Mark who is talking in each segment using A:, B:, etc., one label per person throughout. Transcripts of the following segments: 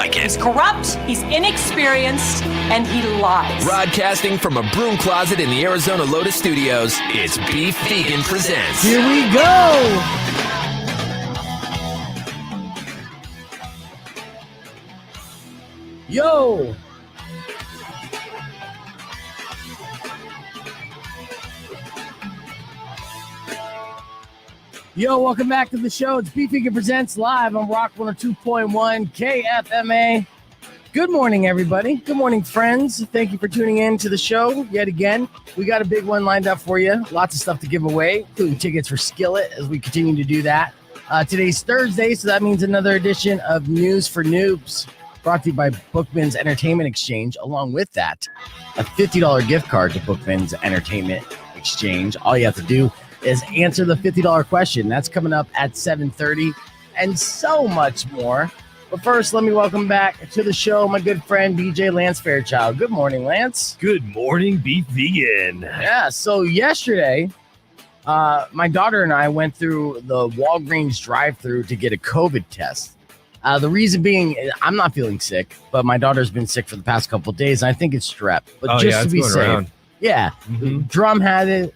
A: He's corrupt, he's inexperienced, and he lies.
B: Broadcasting from a broom closet in the Arizona Lotus Studios, it's Beef Vegan Presents.
C: Here we go. Yo. Yo, welcome back to the show. It's Beef Vegan Presents live on Rock 102.1 KFMA. Good morning, everybody. Good morning, friends. Thank you for tuning in to the show yet again. We got a big one lined up for you. Lots of stuff to give away, including tickets for Skillet as we continue to do that. Today's Thursday, so that means another edition of News for Noobs, brought to you by Bookman's Entertainment Exchange. Along with that, a $50 gift card to Bookman's Entertainment Exchange. All you have to do is answer the $50 question. That's coming up at 7:30, and so much more. But first, let me welcome back to the show my good friend, DJ Lance Fairchild. Good morning, Lance.
D: Good morning, Beef Vegan.
C: Yeah, so yesterday, my daughter and I went through the Walgreens drive-thru to get a COVID test. The reason being, I'm not feeling sick, but my daughter's been sick for the past couple of days, and I think it's strep. But just to be safe, around. Yeah, Drum had it.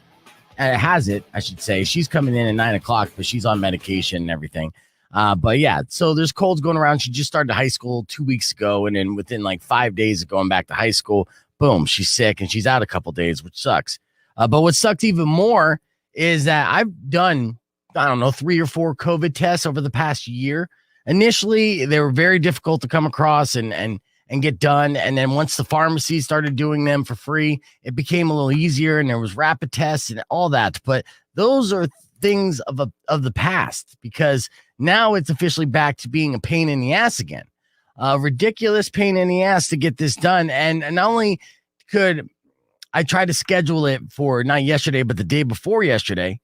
C: I should say. She's coming in at 9 o'clock, but she's on medication and everything. But yeah, so there's colds going around. She just started high school 2 weeks ago, and then within like 5 days of going back to high school, boom, she's sick, and she's out a couple days, which sucks. But what sucked even more is that I've done, 3 or 4 COVID tests over the past year. Initially, they were very difficult to come across and get done. And then once the pharmacy started doing them for free, it became a little easier, and there was rapid tests and all that. But those are things of the past, because now it's officially back to being a pain in the ass again. Ridiculous pain in the ass to get this done. And not only could I try to schedule it for not yesterday, but the day before yesterday,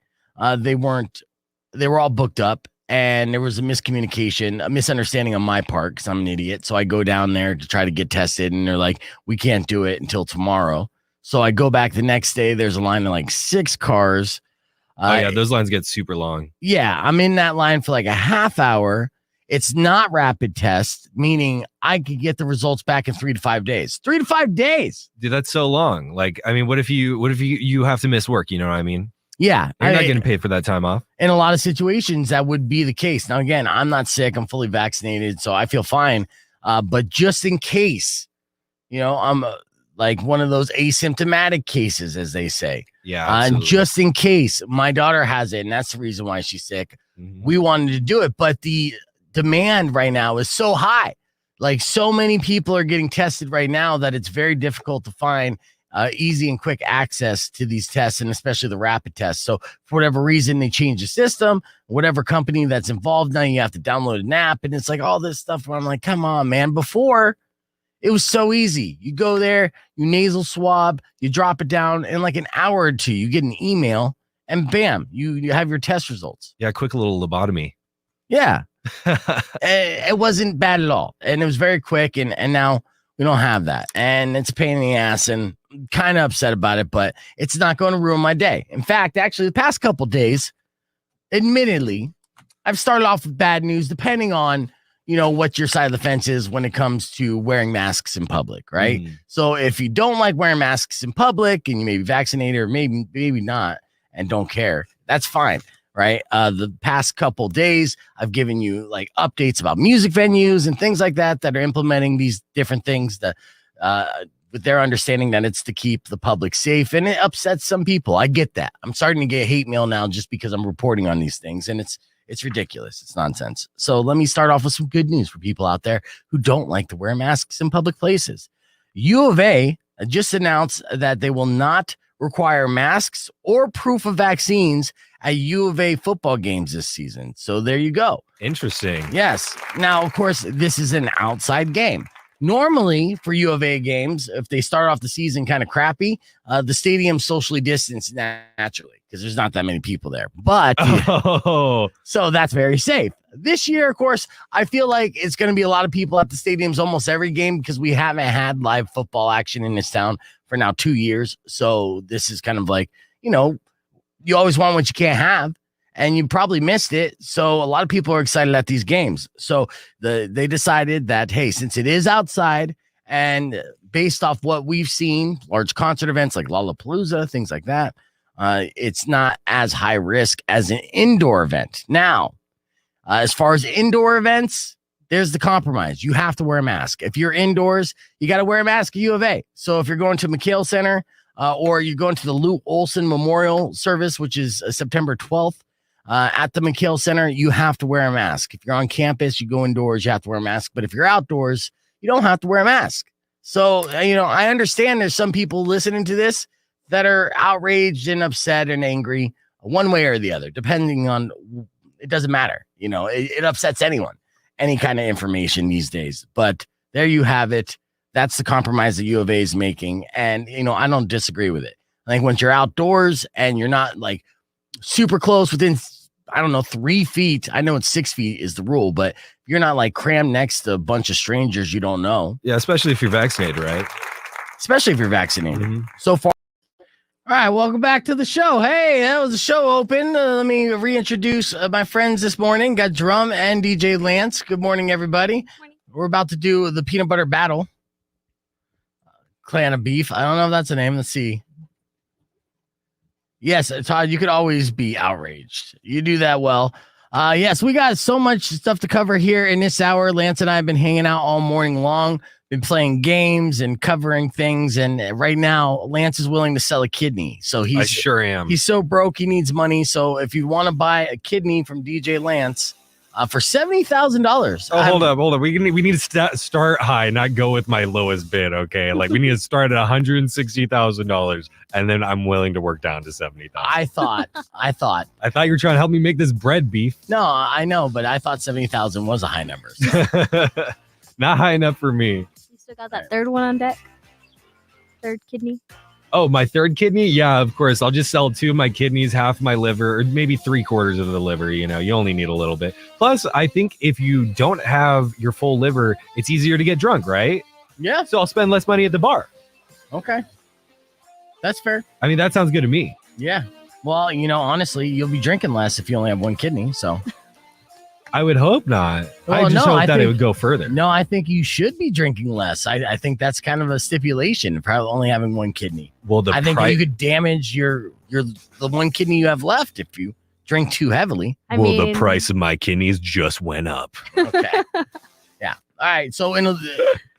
C: they were all booked up. And there was a miscommunication, a misunderstanding on my part, because I'm an idiot. So I go down there to try to get tested, and they're like, we can't do it until tomorrow. So I go back the next day. There's a line of like 6 cars.
D: Those lines get super long. Yeah,
C: I'm in that line for like a half hour. It's not rapid test, meaning I could get the results back in 3 to 5 days. 3 to 5 days.
D: Dude, that's so long. Like, I mean, what if you have to miss work? You know what I mean?
C: Yeah.
D: You're not getting paid for that time off.
C: In a lot of situations, that would be the case. Now, again, I'm not sick. I'm fully vaccinated, so I feel fine. But just in case, I'm like one of those asymptomatic cases, as they say.
D: Yeah.
C: Just in case my daughter has it, and that's the reason why she's sick. We wanted to do it, but the demand right now is so high. Like, so many people are getting tested right now that it's very difficult to find easy and quick access to these tests, and especially the rapid tests. So for whatever reason, they change the system. Whatever company that's involved, now you have to download an app, and it's like all this stuff where I'm like, come on, man. Before, it was so easy. You go there, you nasal swab, you drop it down, in like an hour or two, you get an email, and bam, you have your test results.
D: Yeah, quick little lobotomy.
C: Yeah. It wasn't bad at all, and it was very quick, and now we don't have that, and it's a pain in the ass, and I'm kind of upset about it, but it's not going to ruin my day. In fact, actually, the past couple days, admittedly, I've started off with bad news, depending on, what your side of the fence is when it comes to wearing masks in public, right? So if you don't like wearing masks in public, and you may be vaccinated or maybe not and don't care, that's fine, right? The past couple days, I've given you like updates about music venues and things like that are implementing these different things that with their understanding that it's to keep the public safe, and it upsets some people. I get that. I'm starting to get hate mail now just because I'm reporting on these things, and it's ridiculous. It's nonsense. So let me start off with some good news for people out there who don't like to wear masks in public places. U of A just announced that they will not require masks or proof of vaccines at U of A football games this season. So there you go.
D: Interesting.
C: Yes. Now, of course, this is an outside game. Normally, for U of A games, if they start off the season kind of crappy, the stadium's socially distanced naturally because there's not that many people there. But so that's very safe. This year, of course, I feel like it's going to be a lot of people at the stadiums almost every game because we haven't had live football action in this town for now 2 years. So this is kind of like, you always want what you can't have. and you probably missed it. So a lot of people are excited at these games. So they decided that, hey, since it is outside and based off what we've seen, large concert events like Lollapalooza, things like that, it's not as high risk as an indoor event. Now, as far as indoor events, there's the compromise. You have to wear a mask. If you're indoors, you got to wear a mask at U of A. So if you're going to McHale Center or you're going to the Lou Olson Memorial Service, which is September 12th at the McHale Center, you have to wear a mask. If you're on campus, you go indoors, you have to wear a mask. But if you're outdoors, you don't have to wear a mask. So, I understand there's some people listening to this that are outraged and upset and angry one way or the other, depending on, it doesn't matter. It upsets anyone, any kind of information these days. But there you have it. That's the compromise that U of A is making. And, I don't disagree with it. I think once you're outdoors and you're not like super close within, 3 feet. I know it's 6 feet is the rule, but you're not like crammed next to a bunch of strangers you don't know.
D: Yeah, especially if you're vaccinated, right?
C: Especially if you're vaccinated. So far. All right, welcome back to the show. Hey, that was the show open. Let me reintroduce my friends this morning. Got Drum and DJ Lance. Good morning, everybody.
E: Morning.
C: We're about to do the peanut butter battle. Clan of Beef. I don't know if that's a name. Let's see. Yes, Todd, you could always be outraged. You do that well. Yes, we got so much stuff to cover here in this hour. Lance and I have been hanging out all morning long. Been playing games and covering things, and right now Lance is willing to sell a kidney. So I
D: sure am.
C: He's so broke he needs money. So if you want to buy a kidney from DJ Lance for $70,000,
D: hold up. We need to start high, not go with my lowest bid. Okay, like we need to start at $160,000, and then I'm willing to work down to $70,000.
C: I thought
D: you were trying to help me make this bread, Beef.
C: No, I know, but I thought 70,000 was a high number.
D: Not high enough for me.
E: You still got that third one on deck? Third kidney?
D: Oh, my third kidney? Yeah, of course. I'll just sell 2 of my kidneys, half my liver, or maybe 3/4 of the liver. You only need a little bit. Plus, I think if you don't have your full liver, it's easier to get drunk, right?
C: Yeah.
D: So I'll spend less money at the bar.
C: Okay. That's fair.
D: I mean, that sounds good to me.
C: Yeah. Well, honestly, you'll be drinking less if you only have one kidney. So
D: I would hope not.
C: Well,
D: I just hope that it
C: think
D: would go further.
C: No, I think you should be drinking less. I think that's kind of a stipulation, probably only having one kidney.
D: Well,
C: I think you could damage the one kidney you have left if you drink too heavily.
D: The price of my kidneys just went up.
C: Okay. Yeah. All right. So in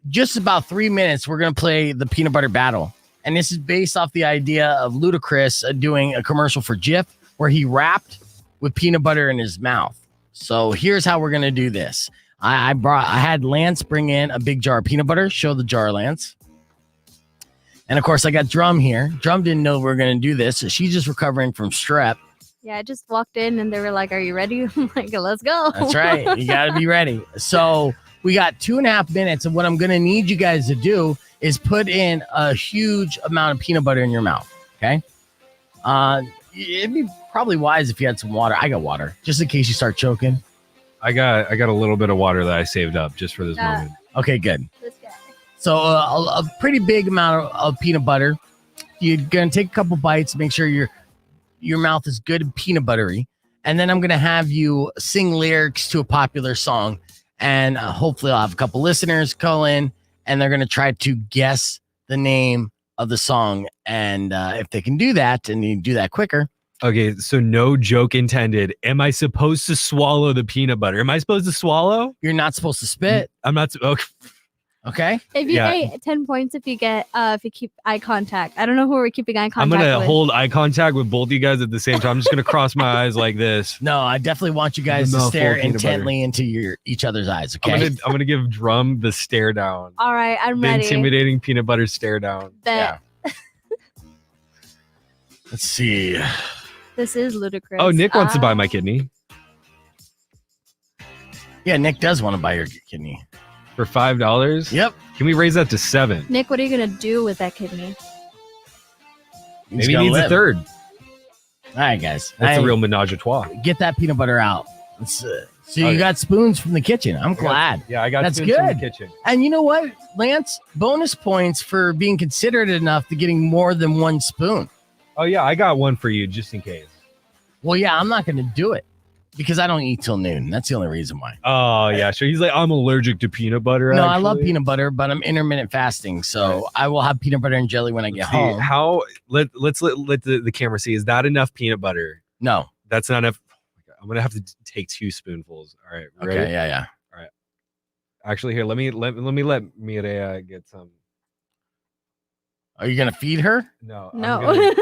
C: just about 3 minutes, we're going to play the peanut butter battle. And this is based off the idea of Ludacris doing a commercial for Jif where he rapped with peanut butter in his mouth. So here's how we're going to do this. I had Lance bring in a big jar of peanut butter. Show the jar, Lance. And of course, I got Drum here. Drum didn't know we were going to do this. So she's just recovering from strep.
E: Yeah, I just walked in and they were like, "Are you ready?" I'm like, "Let's go."
C: That's right. You got to be ready. So we got 2.5 minutes. And what I'm going to need you guys to do is put in a huge amount of peanut butter in your mouth. Okay. It'd be probably wise if you had some water. I got water just in case you start choking.
D: I got a little bit of water that I saved up just for this moment.
C: Okay, good.
E: This guy.
C: So a pretty big amount of peanut butter. You're going to take a couple bites, make sure your mouth is good and peanut buttery. And then I'm going to have you sing lyrics to a popular song. And hopefully I'll have a couple listeners call in and they're going to try to guess the name of the song. And if they can do that and you do that quicker.
D: Okay, so no joke intended. Am I supposed to swallow the peanut butter? Am I supposed to swallow?
C: You're not supposed to spit.
D: I'm not.
C: Okay.
E: If you get 10 points if you keep eye contact. I don't know who we're keeping eye contact
D: I'm going to
E: with.
D: hold eye contact with both you guys at the same time. I'm just going to cross my eyes like this.
C: No, I definitely want you guys to stare intently into each other's eyes. Okay.
D: I'm gonna give Drum the stare down.
E: All right, I'm
D: the
E: ready.
D: Intimidating peanut butter stare down.
C: Yeah. Let's see.
E: This is ludicrous.
D: Oh, Nick wants to buy my kidney.
C: Yeah, Nick does want to buy your kidney.
D: For $5?
C: Yep.
D: Can we raise that to $7?
E: Nick, what are you going to do with that kidney?
D: Maybe he needs a third.
C: All right, guys.
D: That's a real menage a trois.
C: Get that peanut butter out. So you got spoons from the kitchen. I'm glad.
D: I got
C: That's
D: spoons from the
C: good.
D: kitchen.
C: And you know what, Lance? Bonus points for being considerate enough to getting more than one spoon.
D: Oh, yeah, I got one for you just in case.
C: Well, yeah, I'm not going to do it because I don't eat till noon. That's the only reason why.
D: Oh yeah, sure. He's like, I'm allergic to peanut butter.
C: No,
D: actually.
C: I love peanut butter, but I'm intermittent fasting, so
D: Right.
C: I will have peanut butter and jelly when I get
D: See,
C: home.
D: How let's let the camera see. Is that enough peanut butter?
C: No.
D: That's not enough. I'm gonna have to take 2 spoonfuls. All right.
C: Okay.
D: Ready?
C: Yeah.
D: Actually, here, let Mireya get some.
C: Are you gonna feed her?
D: No.
E: No.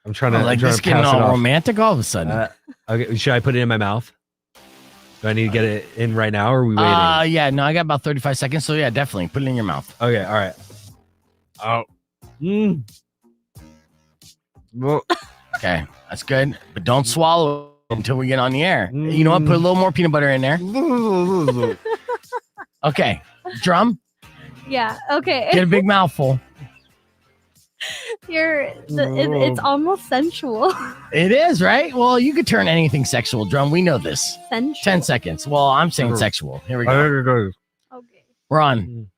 D: I'm trying to
C: like
D: I'm trying
C: this
D: to
C: getting
D: pass it
C: all
D: off.
C: romantic all of a sudden.
D: Okay, should I put it in my mouth? Do I need to get it in right now, or are we waiting?
C: Yeah. No, I got about 35 seconds, so yeah, definitely put it in your mouth.
D: Okay. All right. Oh. Well,
C: Okay, that's good, but don't swallow it until we get on the air. You know what? Put a little more peanut butter in there. Okay, drum.
E: Yeah. Okay.
C: Get a big mouthful.
E: It's almost sensual.
C: It is, right? Well, you could turn anything sexual, drum. We know this.
E: Sensual.
C: 10 seconds. Well, I'm saying sexual. Here we go.
E: Okay.
C: We're on.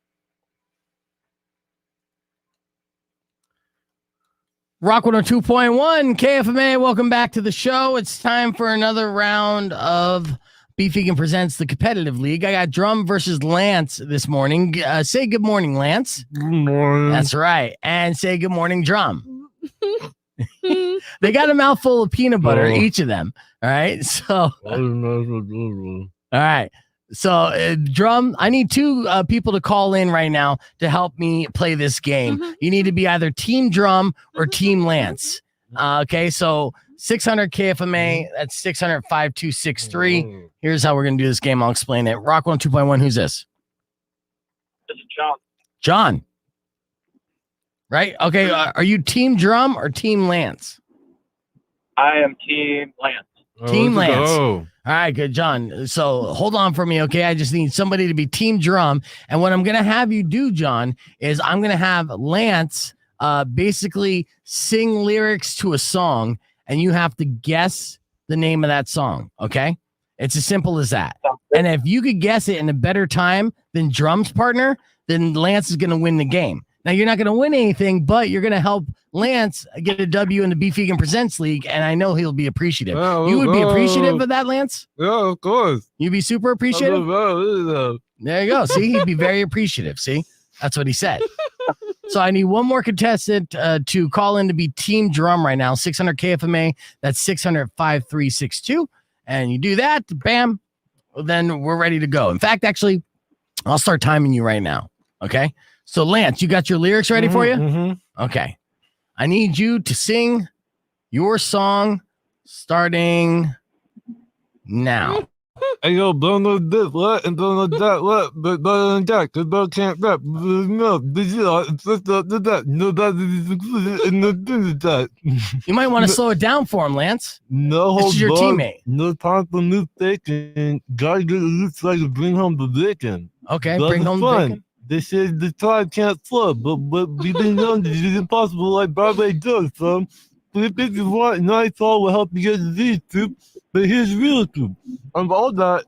C: Rock 102.1 KFMA. Welcome back to the show. It's time for another round of Beef Vegan Presents the Competitive League. I got Drum versus Lance this morning. Say good morning, Lance.
D: Good morning.
C: That's right. And say good morning, Drum. They got a mouthful of peanut butter, each of them. All right. So, all right. So, Drum, I need 2 people to call in right now to help me play this game. You need to be either Team Drum or Team Lance. Okay. So, 600 KFMA, that's 600 5263. Here's how we're going to do this game. I'll explain it. Rock 102.1. Who's this?
F: This is John.
C: John. Right? Okay. Are you Team Drum or Team Lance?
F: I am Team Lance.
C: Team Lance. All right, good, John. So hold on for me, okay? I just need somebody to be Team Drum. And what I'm going to have you do, John, is I'm going to have Lance basically sing lyrics to a song, and you have to guess the name of that song, okay? It's as simple as that. And if you could guess it in a better time than Drum's partner, then Lance is going to win the game. Now, you're not going to win anything, but you're going to help Lance get a W in the Beef Vegan Presents League, and I know he'll be appreciative. You would be appreciative of that, Lance?
D: Yeah, of course.
C: You'd be super appreciative? There you go. See, he'd be very appreciative. See? That's what he said. So I need one more contestant to call in to be Team Drum right now. 600 KFMA. That's 600 5362. And you do that, bam, then we're ready to go. In fact, actually, I'll start timing you right now. Okay? So, Lance, you got your lyrics ready for you? Okay. I need you to sing your song starting now.
D: I go blow no this what and blow no that what but that because Bill can't rap no this is that no that
C: You might want to slow it down for him, Lance.
D: no
C: This is your teammate.
D: no time for new thinking gotta get it looks like to bring home the bacon.
C: Okay,
D: That's
C: bring home the
D: fun.
C: bacon.
D: They said the time can't flow, but we've been known that it is impossible like Broadway does, son. But if you want, nice all will help you get disease too. But here's real too. I'm all that,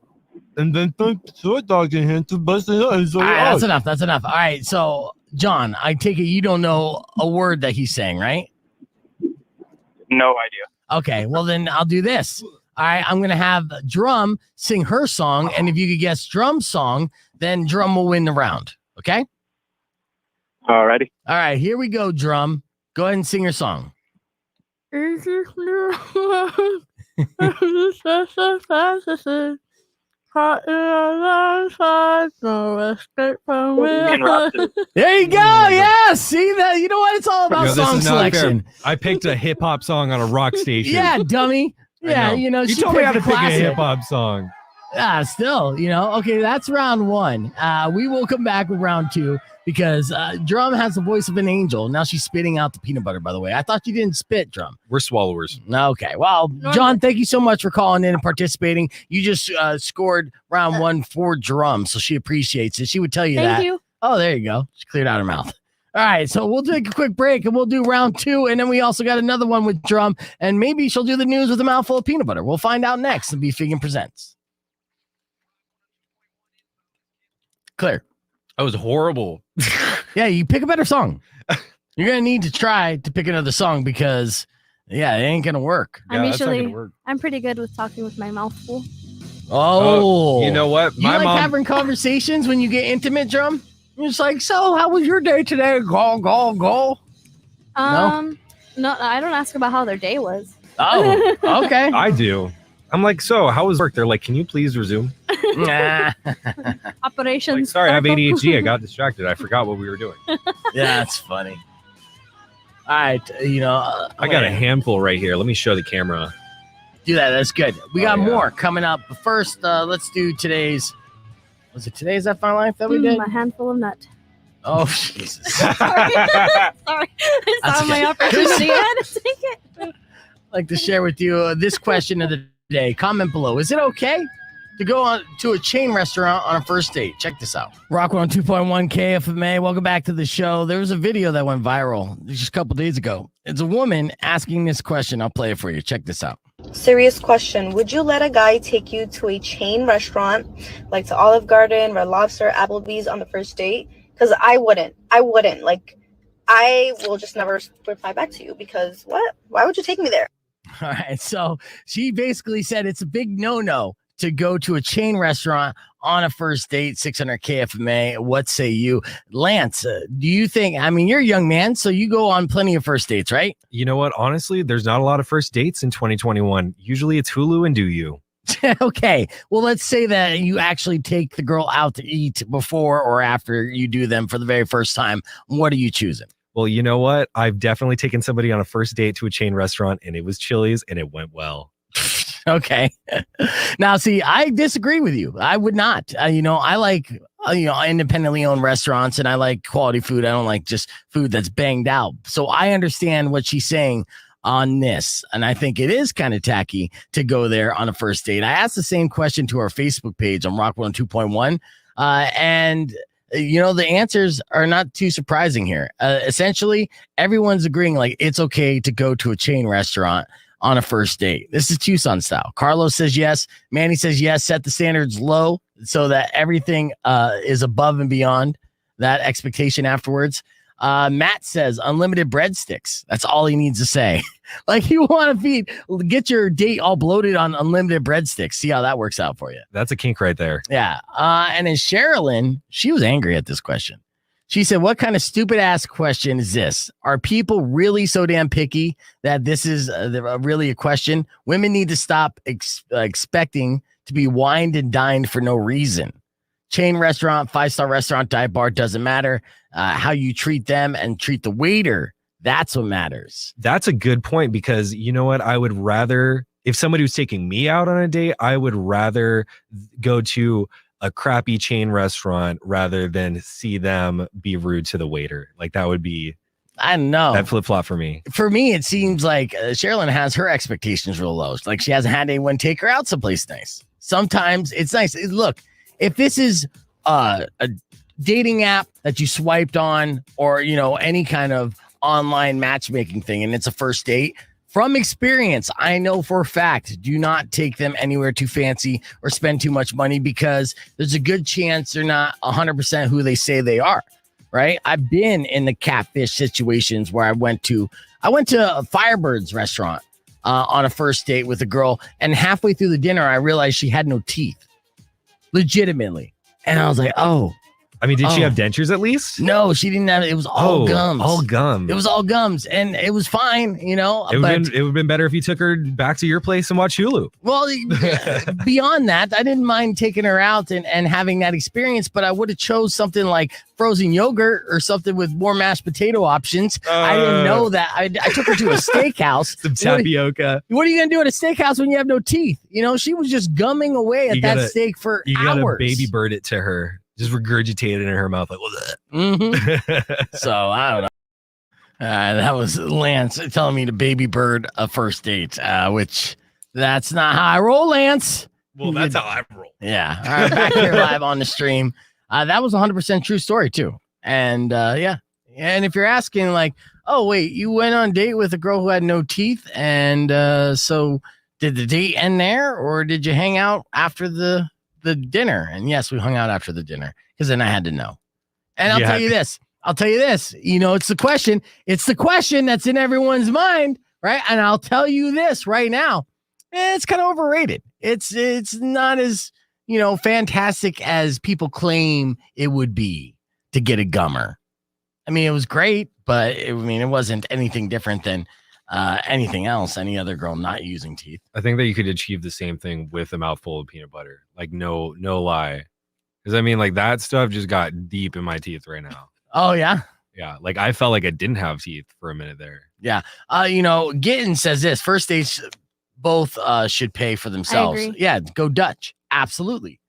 D: and then some short dog in here to bust it out. So
C: All right, that's enough. That's enough. All right, so John, I take it you don't know a word that he's saying, right?
F: No idea.
C: Okay, well then I'll do this. All right, I'm gonna have Drum sing her song, and if you could guess Drum's song, then Drum will win the round. Okay?
F: Alrighty.
C: All right, here we go, Drum. Go ahead and sing your song.
F: Interrupted.
C: There you go. Yeah, see that? You know what? It's all about
D: Yo, this
C: song
D: is not fair.
C: selection.
D: I picked a hip hop song on a rock station.
C: Yeah, dummy. Yeah, you know,
D: you
C: she
D: told me
C: picked
D: how to
C: a
D: pick a
C: classic.
D: hip hop song.
C: Yeah, still, you know. Okay, that's round one. We will come back with round two because Drum has the voice of an angel. Now she's spitting out the peanut butter, by the way. I thought you didn't spit, Drum.
D: We're swallowers.
C: Okay. Well, John, thank you so much for calling in and participating. You just scored round one for Drum, so she appreciates it. She would tell you that.
E: Thank you.
C: Oh, there you go. She cleared out her mouth. All right, so we'll take a quick break and we'll do round two. And then we also got another one with Drum, and maybe she'll do the news with a mouthful of peanut butter. We'll find out next. The Beef Vegan Presents. Clear.
D: That was horrible.
C: Yeah, you pick a better song. You're going to need to try to pick another song because Yeah, it ain't gonna work.
E: I'm
D: that's not gonna
E: usually
D: work.
E: I'm pretty good with talking with my mouth full.
C: Oh,
D: You know what?
C: You like having conversations when you get intimate, Drum? You're just like, so how was your day today? Go.
E: No, I don't ask about how their day was.
C: Oh, okay.
D: I do. I'm like, so how was work? They're like, can you please resume?
C: Nah.
E: Operations.
D: Like, sorry, I have
E: start up.
D: ADHD. I got distracted. I forgot what we were doing.
C: Yeah, that's funny. All right,
D: I got a handful right here. Let me show the camera.
C: do that. That's good. We got
D: yeah.
C: more coming up. But first, let's do today's. Was it today's F My Life that we did?
E: A handful of nut.
C: Oh, Jesus.
E: Sorry. I
C: That's
E: saw my
C: okay.
E: opportunity. I had to take it.
C: I'd like to share with you this question of the day. Comment below. Is it okay to go on to a chain restaurant on a first date? Check this out. Rock 102.1 KFMA. Welcome back to the show. There was a video that went viral just a couple days ago. It's a woman asking this question. I'll play it for you. Check this out.
G: Serious question. Would you let a guy take you to a chain restaurant like to Olive Garden, Red Lobster, Applebee's on the first date? Because I wouldn't. Like, I will just never reply back to you because what? Why would you take me there?
C: All right. So she basically said it's a big no-no to go to a chain restaurant on a first date. 600 KFMA. What say you? Lance, do you think, I mean, you're a young man, so you go on plenty of first dates, right?
D: You know what? Honestly, there's not a lot of first dates in 2021. Usually it's Hulu and Do You.
C: Okay. Well, let's say that you actually take the girl out to eat before or after you do them for the very first time. What are you choosing?
D: Well, you know what? I've definitely taken somebody on a first date to a chain restaurant and it was Chili's and it went well.
C: Okay. Now, see, I disagree with you. I would not. I like, independently owned restaurants and I like quality food. I don't like just food that's banged out. So I understand what she's saying on this. And I think it is kind of tacky to go there on a first date. I asked the same question to our Facebook page on Rock 102.1. And the answers are not too surprising here. Essentially, everyone's agreeing like it's okay to go to a chain restaurant on a first date. This is Tucson style. Carlos says yes. Manny says yes. Set the standards low so that everything is above and beyond that expectation afterwards. Matt says unlimited breadsticks. That's all he needs to say. Like you want to get your date all bloated on unlimited breadsticks. See how that works out for you.
D: That's a kink right there.
C: Yeah. And then Sherilyn, she was angry at this question. She said, what kind of stupid ass question is this? Are people really so damn picky that this is really a question? Women need to stop expecting to be wined and dined for no reason. Chain restaurant, 5-star restaurant, dive bar, doesn't matter. How you treat them and treat the waiter, that's what matters.
D: That's a good point because you know what? I would rather, if somebody was taking me out on a date, I would rather go to a crappy chain restaurant rather than see them be rude to the waiter. Like that would be,
C: I don't know.
D: that flip-flop for me.
C: For me, it seems like Sherilyn has her expectations real low. Like she hasn't had anyone take her out someplace nice. Sometimes it's nice. Look, if this is a dating app that you swiped on or, any kind of online matchmaking thing and it's a first date, from experience, I know for a fact, do not take them anywhere too fancy or spend too much money because there's a good chance they're not 100% who they say they are, right? I've been in the catfish situations where I went to a Firebird's restaurant on a first date with a girl, and halfway through the dinner, I realized she had no teeth, legitimately. And I was like, oh.
D: I mean, did she have dentures at least?
C: No, she didn't have it. It was all gums.
D: All gums.
C: It was all gums. And it was fine,
D: It would have been better if you took her back to your place and watched Hulu.
C: Well, beyond that, I didn't mind taking her out and having that experience, but I would have chose something like frozen yogurt or something with more mashed potato options. I didn't know that. I took her to a steakhouse.
D: Some tapioca.
C: What are you going to do at a steakhouse when you have no teeth? She was just gumming away at that steak for
D: you
C: hours.
D: You got to baby bird it to her. Just regurgitate it in her mouth like,
C: So I don't know. That was Lance telling me to baby bird a first date, which that's not how I roll, Lance.
D: Well, that's how I roll.
C: Yeah. All right, back here live on the stream. That was 100% true story too. And yeah. And if you're asking like, oh wait, you went on a date with a girl who had no teeth, and so did the date end there, or did you hang out after the dinner? And yes, we hung out after the dinner because then I had to know. And I'll tell you this. It's the question that's in everyone's mind. right? And I'll tell you this right now, it's kind of overrated. It's not as, fantastic as people claim it would be to get a gummer. I mean, it was great, but it wasn't anything different than anything else, any other girl not using teeth.
D: I think that you could achieve the same thing with a mouthful of peanut butter. Like, no lie. Because I mean, like, that stuff just got deep in my teeth right now.
C: Oh, yeah?
D: Yeah. Like, I felt like I didn't have teeth for a minute there.
C: Yeah. Gittin says this, first dates both should pay for themselves. Yeah, go Dutch. Absolutely.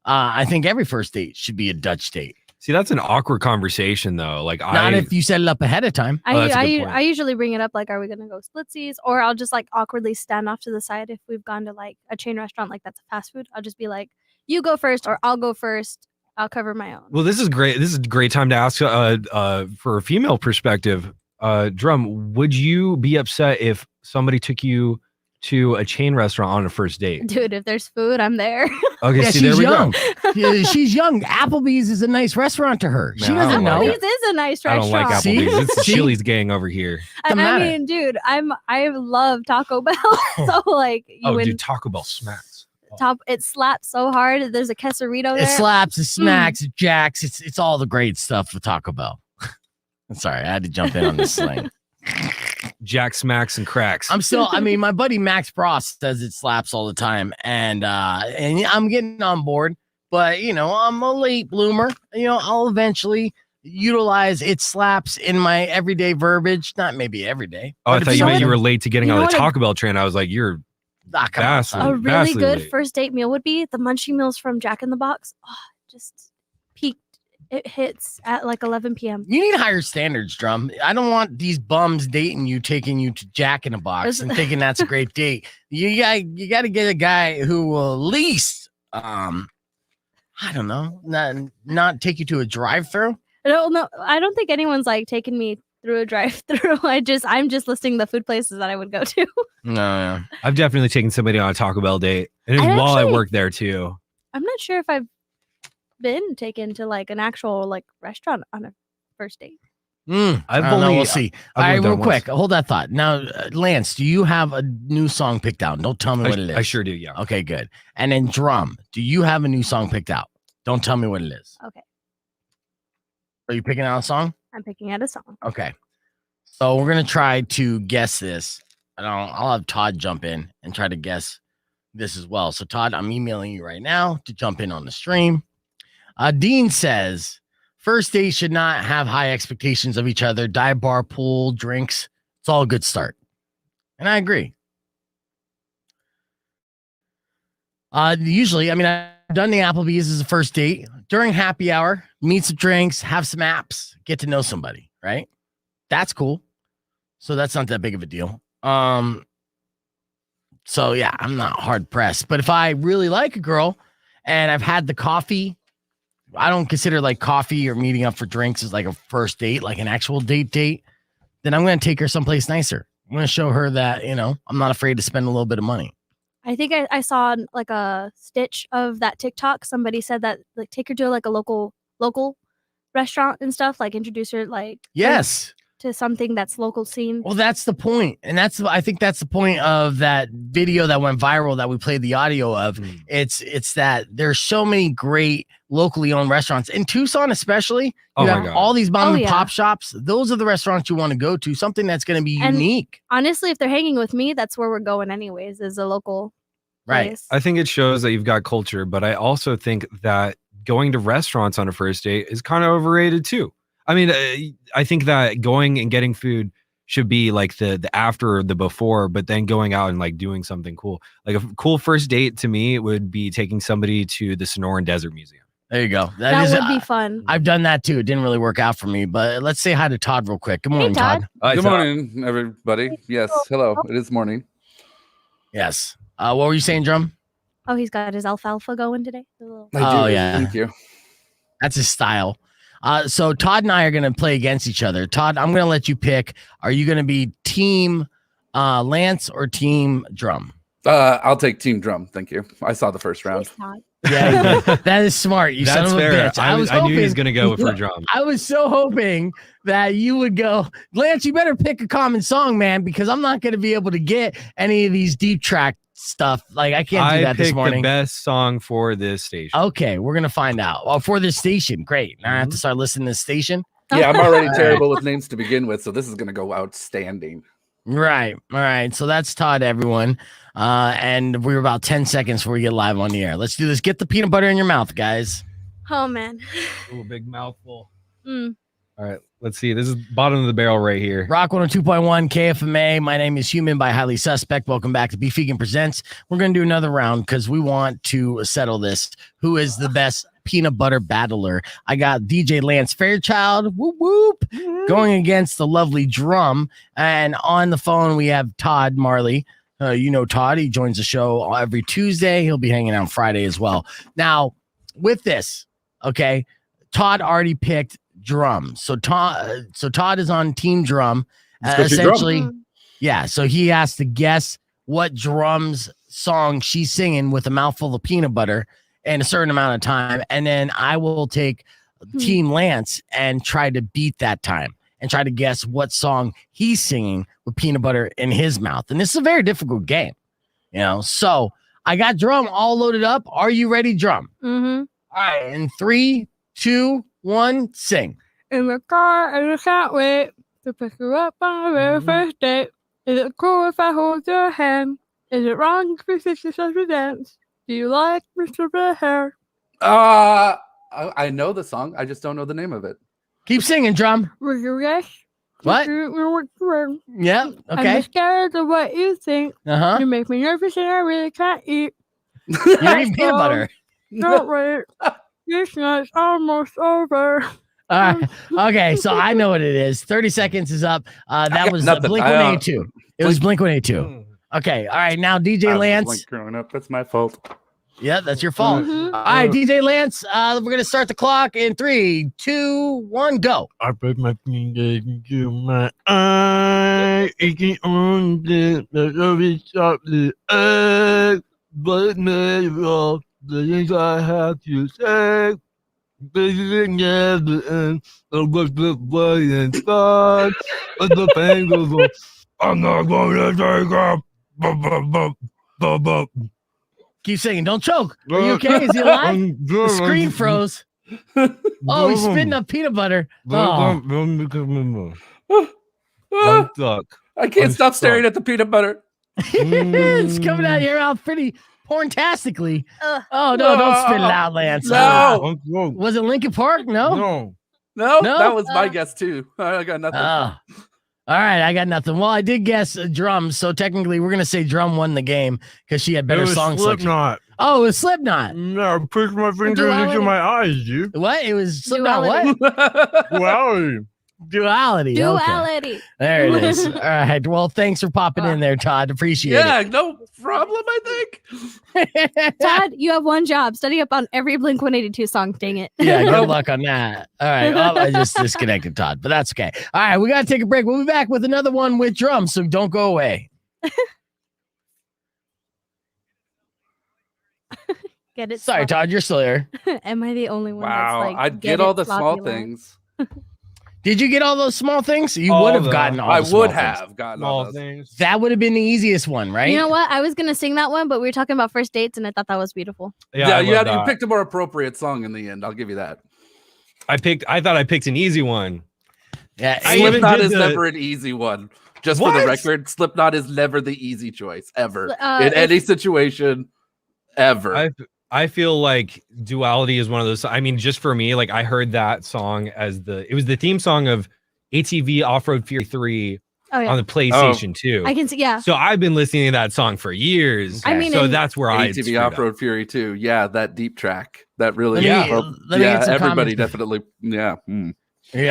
C: I think every first date should be a Dutch date.
D: See, that's an awkward conversation, though. Like,
C: not if you set it up ahead of time.
E: I usually bring it up like, are we gonna go splitsies? Or I'll just like awkwardly stand off to the side if we've gone to like a chain restaurant, like that's a fast food. I'll just be like, you go first, or I'll go first. I'll cover my own.
D: Well, this is great. This is a great time to ask for a female perspective. Drum, would you be upset if somebody took you to a chain restaurant on a first date?
E: Dude, if there's food, I'm there.
D: Okay,
C: yeah,
D: see, there we go.
C: She's young. Applebee's is a nice restaurant to her. She doesn't know.
E: Applebee's is a nice restaurant.
D: I don't like Applebee's. It's the Chili's gang over here.
E: I mean, dude, I love Taco Bell. So like,
D: dude, Taco Bell smacks.
E: It slaps so hard. There's a quesarito there.
C: It slaps, it smacks, it jacks. It's all the great stuff with Taco Bell. Sorry, I had to jump in on this slang.
D: Jack smacks and cracks.
C: My buddy Max Frost says it slaps all the time, and I'm getting on board, but I'm a late bloomer. I'll eventually utilize it slaps in my everyday verbiage, not maybe every day.
D: Oh, I thought you meant you were late to getting on the Taco Bell train. I was like, you're
E: a really good first date meal would be the Munchie Meals from Jack in the Box. Oh, just peaked. It hits at like 11 p.m.
C: You need higher standards, Drum. I don't want these bums dating you, taking you to Jack in the Box and thinking that's a great date. You got to get a guy who will at least, I don't know, not take you to a drive-thru.
E: No, I don't think anyone's like taking me through a drive-thru. I'm just listing the food places that I would go to.
C: No, yeah.
D: I've definitely taken somebody on a Taco Bell date, and it was while I worked there too.
E: I'm not sure if I've been taken to like an actual like restaurant on a first date.
C: We'll see. All right, real quick, hold that thought. Now, Lance, do you have a new song picked out? Don't tell me what it is.
D: I sure do, yeah.
C: Okay, good. And then Drum, do you have a new song picked out? Don't tell me what it is.
E: Okay.
C: Are you picking out a song?
E: I'm picking out a song.
C: Okay. So we're going to try to guess this. And I'll have Todd jump in and try to guess this as well. So Todd, I'm emailing you right now to jump in on the stream. Dean says, first date should not have high expectations of each other. Dive bar, pool, drinks. It's all a good start. And I agree. Usually, I've done the Applebee's as a first date. During happy hour, meet some drinks, have some apps, get to know somebody, right? That's cool. So that's not that big of a deal. So yeah, I'm not hard pressed. But if I really like a girl and I've had the coffee, I don't consider like coffee or meeting up for drinks as like a first date, like an actual date, then I'm going to take her someplace nicer. I'm going to show her that, I'm not afraid to spend a little bit of money.
E: I think I saw like a stitch of that TikTok. Somebody said that like take her to like a local restaurant and stuff, like introduce her
C: yes
E: to something that's local scene.
C: Well, that's the point. And I think that's the point of that video that went viral that we played the audio of. It's that there's so many great locally owned restaurants in Tucson, especially. You have all these mom and pop shops. Those are the restaurants you want to go to. Something that's going to be unique.
E: Honestly, if they're hanging with me, that's where we're going anyways, is a local place.
D: I think it shows that you've got culture, but I also think that going to restaurants on a first date is kind of overrated too. I think that going and getting food should be like the after or the before, but then going out and like doing something cool. Like a cool first date to me would be taking somebody to the Sonoran Desert Museum.
C: There you go.
E: That would be fun.
C: I've done that too. It didn't really work out for me, but let's say hi to Todd real quick. Good morning, Todd.
H: Good morning, everybody. Yes. Hello. It is morning.
C: Yes. What were you saying, Drum?
E: Oh, he's got his alfalfa going today.
C: Oh, yeah.
H: Thank you.
C: That's his style. So Todd and I are going to play against each other. Todd, I'm going to let you pick. Are you going to be team Lance or team Drum?
H: I'll take team Drum. Thank you. I saw the first round.
C: Yeah, he did. That is smart. You son
D: That's
C: of a
D: fair.
C: bitch.
D: I knew he was gonna go for drum.
C: I was so hoping that you would go, Lance. You better pick a common song, man, because I'm not going to be able to get any of these deep track stuff. Like I can't do that this
D: picked
C: morning.
D: the best song for this station.
C: Okay, we're gonna find out. Well, for this station, great. Now I have to start listening to this station.
H: Yeah, I'm already terrible with names to begin with, so this is gonna go outstanding.
C: Right. All right. So that's Todd, everyone. And we're about 10 seconds before we get live on the air. Let's do this. Get the peanut butter in your mouth, guys.
E: Oh man.
D: Ooh, big mouthful.
E: Mm.
D: All right, let's see. This is bottom of the barrel right here.
C: Rock 102.1 KFMA. My name is Human by Highly Suspect. Welcome back to Beef Vegan Presents. We're going to do another round because we want to settle this. Who is the best peanut butter battler? I got DJ Lance Fairchild, whoop whoop, going against the lovely Drum. And on the phone, we have Todd Marley. You know Todd. He joins the show every Tuesday. He'll be hanging out Friday as well. Now, with this, okay, Todd already picked Drum. So Todd is on Team Drum. Essentially, yeah. So he has to guess what Drum's song she's singing with a mouthful of peanut butter in a certain amount of time, and then I will take Team Lance and try to beat that time and try to guess what song he's singing with peanut butter in his mouth. And this is a very difficult game, you know. So I got Drum all loaded up. Are you ready, Drum?
E: Mm-hmm.
C: All right, in 3, 2, 1, sing.
E: In the car, and I can't wait to pick you up on the very first date. Is it cool if I hold your hand? Is it wrong if we fix yourself to dance? Do you like Mr. Red Hair?
H: I know the song. I just don't know the name of it.
C: Keep singing, Drum.
E: Will you guess?
C: What? Yeah.
E: I'm
C: Okay.
E: scared of what you think.
C: Uh-huh.
E: You make me nervous and I really can't eat.
C: You need peanut butter.
E: Don't wait. This night's almost over.
C: All right. Okay, so I know what it is. 30 seconds is up. That was Blink-182. It was Blink-182. Okay. All right. Now, DJ Lance.
H: Growing up, that's my fault.
C: Yeah, that's your fault. All right, DJ Lance. We're gonna start the clock in 3, 2, 1, go.
I: I put my finger into my eye, aching on the very softly, but never the things I have to say. Baby, never end. I was the boy inside, but the pain goes on. I'm not gonna take up.
C: Keep singing. Don't choke. Are you okay? Is he alive? The screen froze. Oh, he's spitting up peanut butter. Oh.
I: I'm stuck.
H: I can't stop staring at the peanut butter.
C: It's coming out of your mouth pretty porntastically. Oh, no, don't spit it out, Lance.
H: No.
C: Was it Lincoln Park? No.
H: No, that was my guess too. I got nothing.
C: All right, I got nothing. Well, I did guess Drum, so technically we're gonna say Drum won the game because she had better song selection.
I: Slipknot.
C: Oh, it was Slipknot.
I: No, I pushed my fingers into my eyes, dude.
C: What? It was Slipknot. What?
I: Duality.
C: Duality.
E: Duality.
C: Okay. There it is. All right. Well, thanks for popping in there, Todd. Appreciate it.
H: Yeah, no problem, I think.
E: Todd, you have one job. Study up on every Blink-182 song. Dang it.
C: Yeah, good luck on that. All right. Oh, I just disconnected Todd, but that's okay. All right. We got to take a break. We'll be back with another one with drums, so don't go away.
E: Get it?
C: Sorry, Todd. You're still here.
E: Am I the only one?
H: Wow,
E: That's like,
H: I'd get all the small
E: sloppy
H: things.
C: Did you get all those small things? You
D: All
C: would have
D: the-
C: gotten all
H: I
C: the small
H: would
C: things.
H: have gotten all
D: Small
H: those.
D: things.
C: That would have been the easiest one, right?
E: You know what? I was gonna sing that one, but we were talking about first dates, and I thought that was beautiful.
H: Yeah,
D: I
H: you
D: love that.
H: picked a more appropriate song in the end. I'll give you that.
D: I thought I picked an easy one.
C: Yeah.
D: I even
H: Slipknot
D: did
H: is
D: the-
H: never an easy one. Just for the
D: What?
H: record, Slipknot is never the easy choice ever in
E: if-
H: any situation ever.
D: I feel like Duality is one of those. I mean, just for me, like I heard that song as it was the theme song of ATV Off-Road Fury 3
E: Oh yeah,
D: on the PlayStation 2.
E: I can see. Yeah,
D: So I've been listening to that song for years.
E: I mean,
D: so
E: and-
D: that's where I
H: ATV Off-Road Fury 2. Yeah, that deep track. That really
C: Let me- let me get some
H: everybody
C: comments.
H: definitely yeah.
C: Yeah,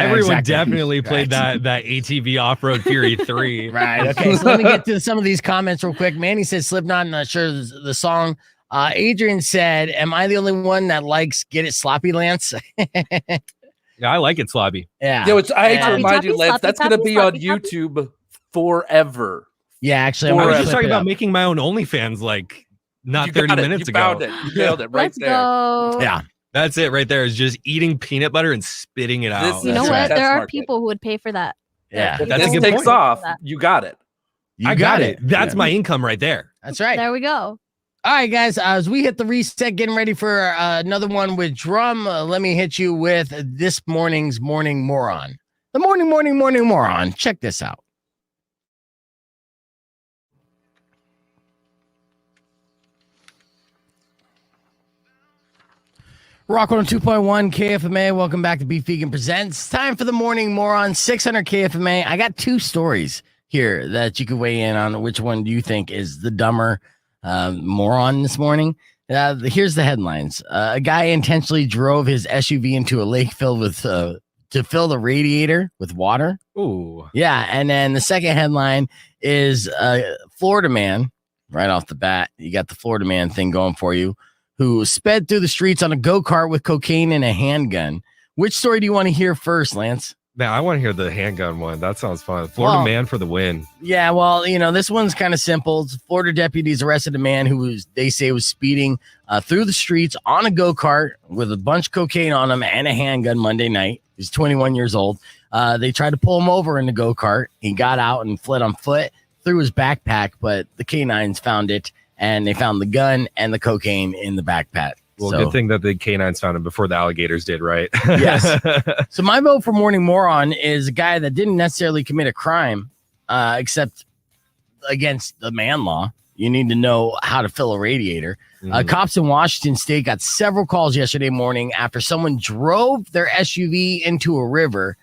D: Everyone
C: exactly.
D: definitely played
C: Right.
D: that ATV Off-Road Fury 3.
C: Right. Okay. So let me get to some of these comments real quick. Manny said Slipknot. I'm not sure the song. Adrian said, "Am I the only one that likes Get It Sloppy, Lance?"
D: Yeah, I like it sloppy.
C: Yeah.
H: Yeah, which I hate to
C: Sloppy
H: remind you,
E: toppy,
H: Lance,
E: sloppy
H: that's going to
E: toppy,
H: be on
E: sloppy toppy.
H: YouTube forever.
C: Yeah. Actually,
D: I
C: I'm
D: was
C: gonna
D: just
C: flip
D: talking
C: it
D: about
C: up.
D: making my own OnlyFans like not
H: You
D: 30
H: got it.
D: minutes
H: You
D: ago.
H: found it. You nailed it right
E: Let's
H: there.
E: go.
C: Yeah.
D: That's it right there. Is just eating peanut butter and spitting it out.
E: You know
H: That's
E: what?
H: right.
E: There
H: Test
E: are
H: market.
E: people who would pay for that.
C: Yeah.
H: If
D: That's a
H: this
D: good
H: takes
D: point.
H: off, you got it.
C: You
D: I got it. That's my income right there.
C: That's right.
E: There we go.
C: All right, guys. As we hit the reset, getting ready for another one with Drum, let me hit you with this morning's Morning Moron. The Morning Moron. Check this out. Rock 102.1 KFMA. Welcome back to Beef Vegan Presents. Time for the Morning Moron. 600 KFMA. I got two stories here that you could weigh in on. Which one do you think is the dumber moron this morning? Here's the headlines. A guy intentionally drove his SUV into a lake filled with to fill the radiator with water.
D: Ooh.
C: Yeah, and then the second headline is Florida man. Right off the bat, you got the Florida man thing going for you, who sped through the streets on a go-kart with cocaine and a handgun. Which story do you want to hear first, Lance?
D: Man, I want to hear the handgun one. That sounds fun. Florida man for the win.
C: Yeah, well, this one's kind of simple. Florida deputies arrested a man who they say was speeding through the streets on a go-kart with a bunch of cocaine on him and a handgun Monday night. He's 21 years old. They tried to pull him over in the go-kart. He got out and fled on foot through his backpack, but the canines found it, and they found the gun and the cocaine in the backpack.
D: Well, good thing that the canines found him before the alligators did, right?
C: Yes. So my vote for Morning Moron is a guy that didn't necessarily commit a crime, except against the man law. You need to know how to fill a radiator. Cops in Washington State got several calls yesterday morning after someone drove their SUV into a river.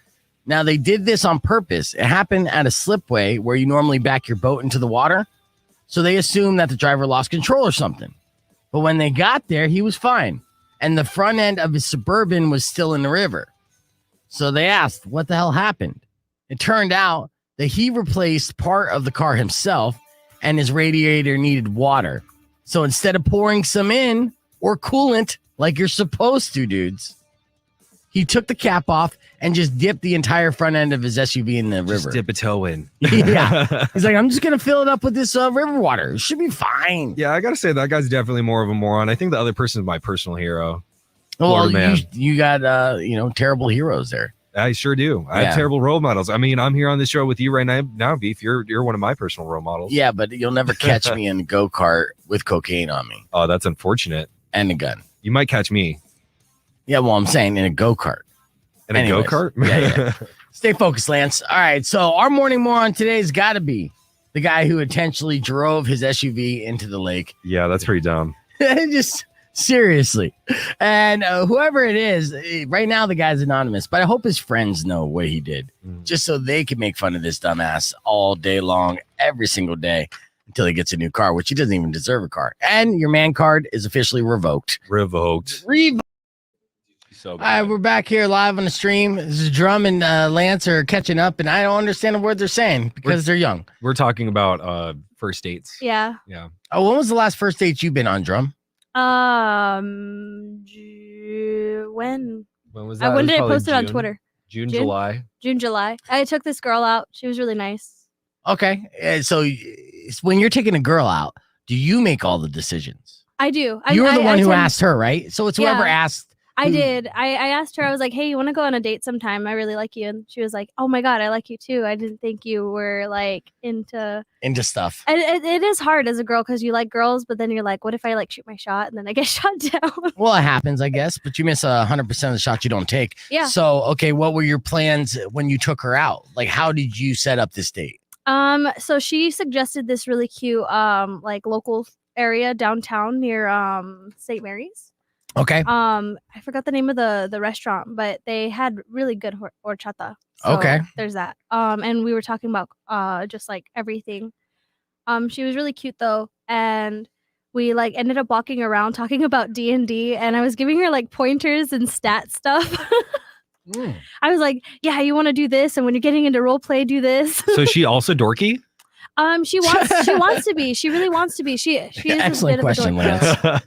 C: Now, they did this on purpose. It happened at a slipway where you normally back your boat into the water. So they assumed that the driver lost control or something. But when they got there, he was fine. And the front end of his Suburban was still in the river. So they asked, what the hell happened? It turned out that he replaced part of the car himself and his radiator needed water. So instead of pouring some in or coolant like you're supposed to, dudes, he took the cap off and just dipped the entire front end of his SUV in the river.
D: Just dip a toe in.
C: Yeah. He's like, I'm just going to fill it up with this river water. It should be fine.
D: Yeah, I got to say that guy's definitely more of a moron. I think the other person is my personal hero.
C: Well,
D: man.
C: you got, terrible heroes there.
D: I sure do. I have terrible role models. I mean, I'm here on the show with you right now, Beef. You're one of my personal role models.
C: Yeah, but you'll never catch me in a go-kart with cocaine on me.
D: Oh, that's unfortunate.
C: And a gun.
D: You might catch me.
C: Yeah, well, I'm saying in a go-kart.
D: In a go-kart?
C: Yeah. Stay focused, Lance. All right, so our morning moron today's got to be the guy who intentionally drove his SUV into the lake.
D: Yeah, that's pretty dumb.
C: Just seriously. And whoever it is, right now the guy's anonymous, but I hope his friends know what he did, just so they can make fun of this dumbass all day long, every single day, until he gets a new car, which he doesn't even deserve a car. And your man card is officially revoked. So all right, we're back here live on the stream. This is Drum and Lance are catching up, and I don't understand a word they're saying because they're young.
D: We're talking about first dates.
E: Yeah.
D: Yeah.
C: Oh, when was the last first date you've been on, Drum?
E: When
D: was that?
E: when did I post it on Twitter?
D: June, July.
E: June, July. I took this girl out. She was really nice.
C: Okay. So when you're taking a girl out, do you make all the decisions?
E: I do.
C: You're the one who asked her, right? So it's whoever asked.
E: I did. I asked her, I was like, hey, you want to go on a date sometime? I really like you. And she was like, oh my God, I like you too. I didn't think you were like into
C: stuff.
E: And it is hard as a girl because you like girls, but then you're like, what if I like shoot my shot and then I get shot down?
C: Well, it happens, I guess, but you miss 100% of the shots you don't take.
E: Yeah.
C: So, okay, what were your plans when you took her out? Like, how did you set up this date?
E: So she suggested this really cute, like local area downtown near St. Mary's.
C: Okay.
E: I forgot the name of the restaurant, but they had really good horchata. So
C: okay.
E: There's that. And we were talking about just like everything. She was really cute though, and we like ended up walking around talking about D&D, and I was giving her like pointers and stat stuff. I was like, yeah, you want to do this, and when you're getting into role play, do this.
D: So is she also dorky?
E: She wants to be. She really wants to be. She is
C: excellent question, Lance.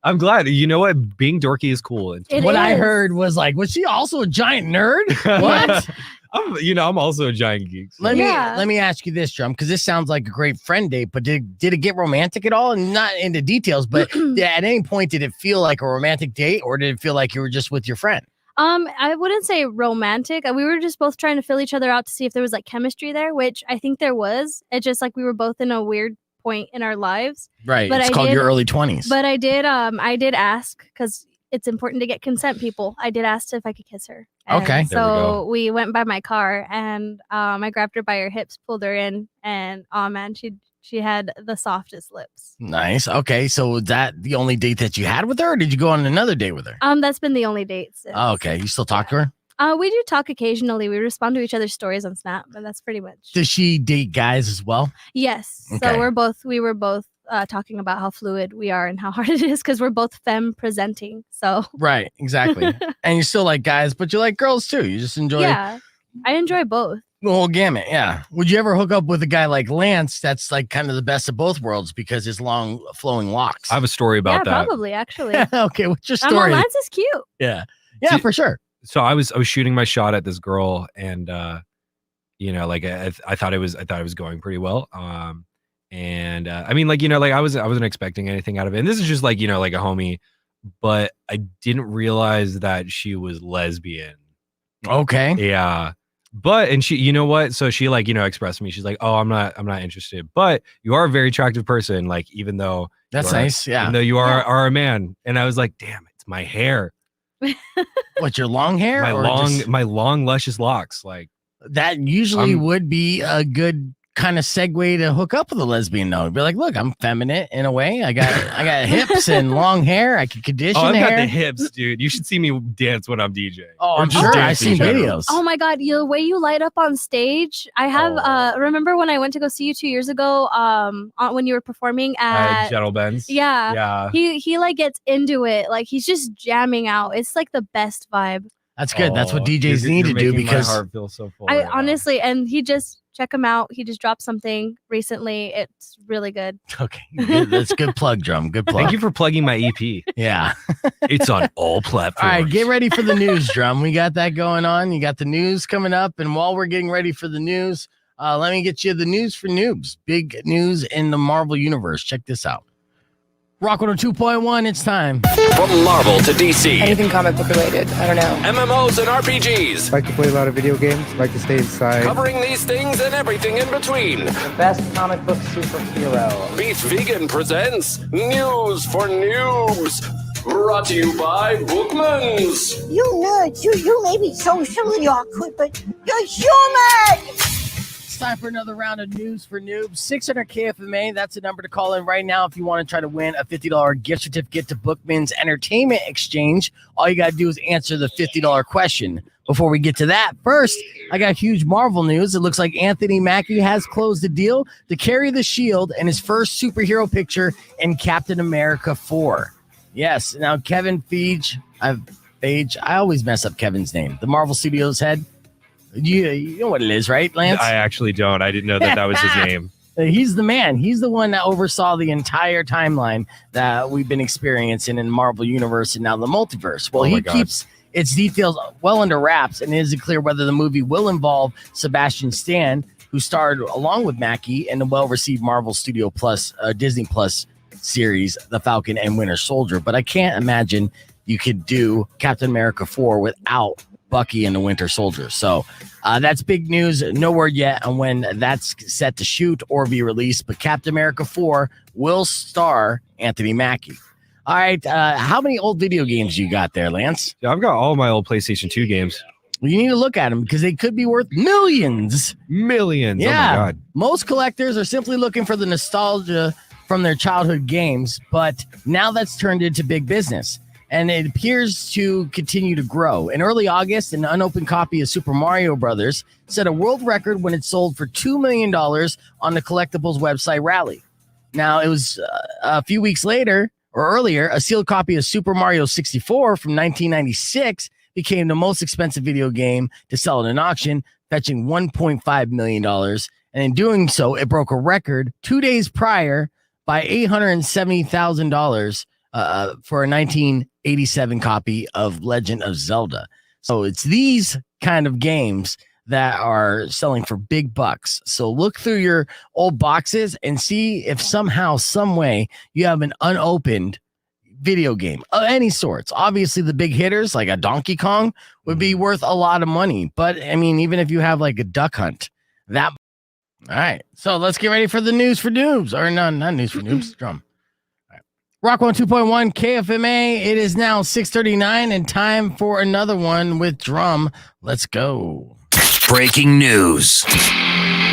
D: I'm glad. You know what? Being dorky is cool.
C: I heard was like, was she also a giant nerd? What?
D: I'm also a giant geek. So.
C: Let
E: Yeah.
C: me ask you this, Drum, because this sounds like a great friend date, but did it get romantic at all? And not into details, but at any point did it feel like a romantic date, or did it feel like you were just with your friend?
E: I wouldn't say romantic. We were just both trying to fill each other out to see if there was like chemistry there, which I think there was. It's just like we were both in a weird point in our lives.
C: Right.
E: But
C: It's
E: I
C: called
E: did-
C: your early 20s.
E: But I did ask, because it's important to get consent, people. I did ask if I could kiss her. And
C: Okay.
D: There we go.
E: So we went by my car, and I grabbed her by her hips, pulled her in, and oh man, she had the softest lips.
C: Nice. Okay. So was that the only date that you had with her, or did you go on another date with her?
E: That's been the only date since.
C: Oh, okay. You still talk to her?
E: We do talk occasionally. We respond to each other's stories on Snap, but that's pretty much.
C: Does she date guys as well?
E: Yes.
C: Okay.
E: So we were both talking about how fluid we are and how hard it is because we're both femme presenting. So
C: Right. Exactly. And you still like guys, but you like girls too. You just enjoy
E: yeah, I enjoy both.
C: the whole gamut. Yeah. Would you ever hook up with a guy like Lance that's like kind of the best of both worlds because his long flowing locks?
D: I have a story about
E: Yeah,
D: that.
E: probably actually.
C: Okay. What's your
E: I'm all,
C: story?
E: Lance is cute.
C: Yeah. Yeah, for sure.
D: So I was shooting my shot at this girl, and like I thought it was going pretty well. And I mean, like, I wasn't expecting anything out of it. And this is just like, like a homie, but I didn't realize that she was lesbian.
C: Okay.
D: Yeah. And she, you know what? So she expressed to me. She's like, "Oh, I'm not interested. But you are a very attractive person. Like, even though
C: That's nice. Yeah.
D: even though you are a man." And I was like, "Damn, it's my hair,
C: What, your long hair?
D: my
C: or
D: long,
C: just-
D: my long luscious locks." Like,
C: that usually would be a good kind of segue to hook up with a lesbian though. Be like, look, I'm feminine in a way. I got hips and long hair. I can condition
D: oh, I've
C: hair.
D: got the hips, dude. You should see me dance when I'm DJing.
C: Oh,
D: Or
C: I'm
D: just
C: sure.
D: dance
C: I've
D: in
C: seen
D: general.
C: videos.
E: Oh my god, the way you light up on stage. I have
D: Oh.
E: remember when I went to go see you 2 years ago when you were performing at
D: Gentle Benz.
E: Yeah.
D: Yeah.
E: He like gets into it. Like he's just jamming out. It's like the best vibe.
C: That's good. That's what
D: Oh,
C: DJs
D: you're
C: need to do
D: making
C: because
D: my heart feel so full.
E: I
D: right now.
E: honestly, and he just check him out. He just dropped something recently. It's really good.
C: okay, that's a good plug, Drum. Good plug.
D: Thank you for plugging my EP.
C: Yeah.
D: It's on all
C: All
D: platforms.
C: right, get ready for the news, Drum. We got that going on. You got the news coming up, and while we're getting ready for the news, let me get you the news for noobs. Big news in the Marvel universe. Check this out. Rock 102.1. It's time.
B: From Marvel to DC,
J: Anything comic book related. I don't know.
B: MMOs and RPGs,
K: Like to play a lot of video games, like to stay inside.
B: covering these things and everything in between.
L: The best comic book superhero.
B: Beef Vegan presents News for Noobs. Brought to you by Bookmans.
J: You nerds, you may be socially awkward, but you're human!
C: It's time for another round of news for noobs. 600 KFMA. That's the number to call in right now if you want to try to win a $50 gift certificate to Bookman's Entertainment Exchange. All you got to do is answer the $50 question. Before we get to that, first, I got huge Marvel news. It looks like Anthony Mackie has closed the deal to carry the shield in his first superhero picture in Captain America 4. Yes, now Kevin Feige, I always mess up Kevin's name. The Marvel Studios head. You know what it is, right, Lance?
D: I actually don't. I didn't know that was his name.
C: He's the man. He's the one that oversaw the entire timeline that we've been experiencing in the Marvel Universe and now the multiverse. Well,
D: Oh my
C: he
D: God.
C: keeps its details well under wraps, and it isn't clear whether the movie will involve Sebastian Stan, who starred along with Mackie in the well-received Marvel Studio Plus, Disney Plus series, The Falcon and Winter Soldier. But I can't imagine you could do Captain America 4 without Bucky and the Winter Soldier. So that's big news. No word yet on when that's set to shoot or be released, but Captain America 4 will star Anthony Mackie. All right. How many old video games you got there, Lance?
D: Yeah, I've got all my old PlayStation 2 games.
C: Well, you need to look at them because they could be worth millions.
D: Millions.
C: Yeah.
D: Oh my God.
C: Most collectors are simply looking for the nostalgia from their childhood games, but now that's turned into big business. And it appears to continue to grow. In early August, an unopened copy of Super Mario Brothers set a world record when it sold for $2 million on the collectibles website Rally. Now, it was a few weeks later or earlier, a sealed copy of Super Mario 64 from 1996 became the most expensive video game to sell at an auction, fetching $1.5 million. And in doing so, it broke a record 2 days prior by $870,000 for a 1987 copy of Legend of Zelda. So it's these kind of games that are selling for big bucks. So look through your old boxes and see if somehow, some way, you have an unopened video game of any sorts. Obviously, the big hitters like a Donkey Kong would be worth a lot of money. But I mean, even if you have like a Duck Hunt, that. All right. So let's get ready for the news for noobs. Or no, not news for noobs. Drum. All right. Rock 102.1 KFMA. It is now 6:39 and time for another one with Drum. Let's go.
M: Breaking news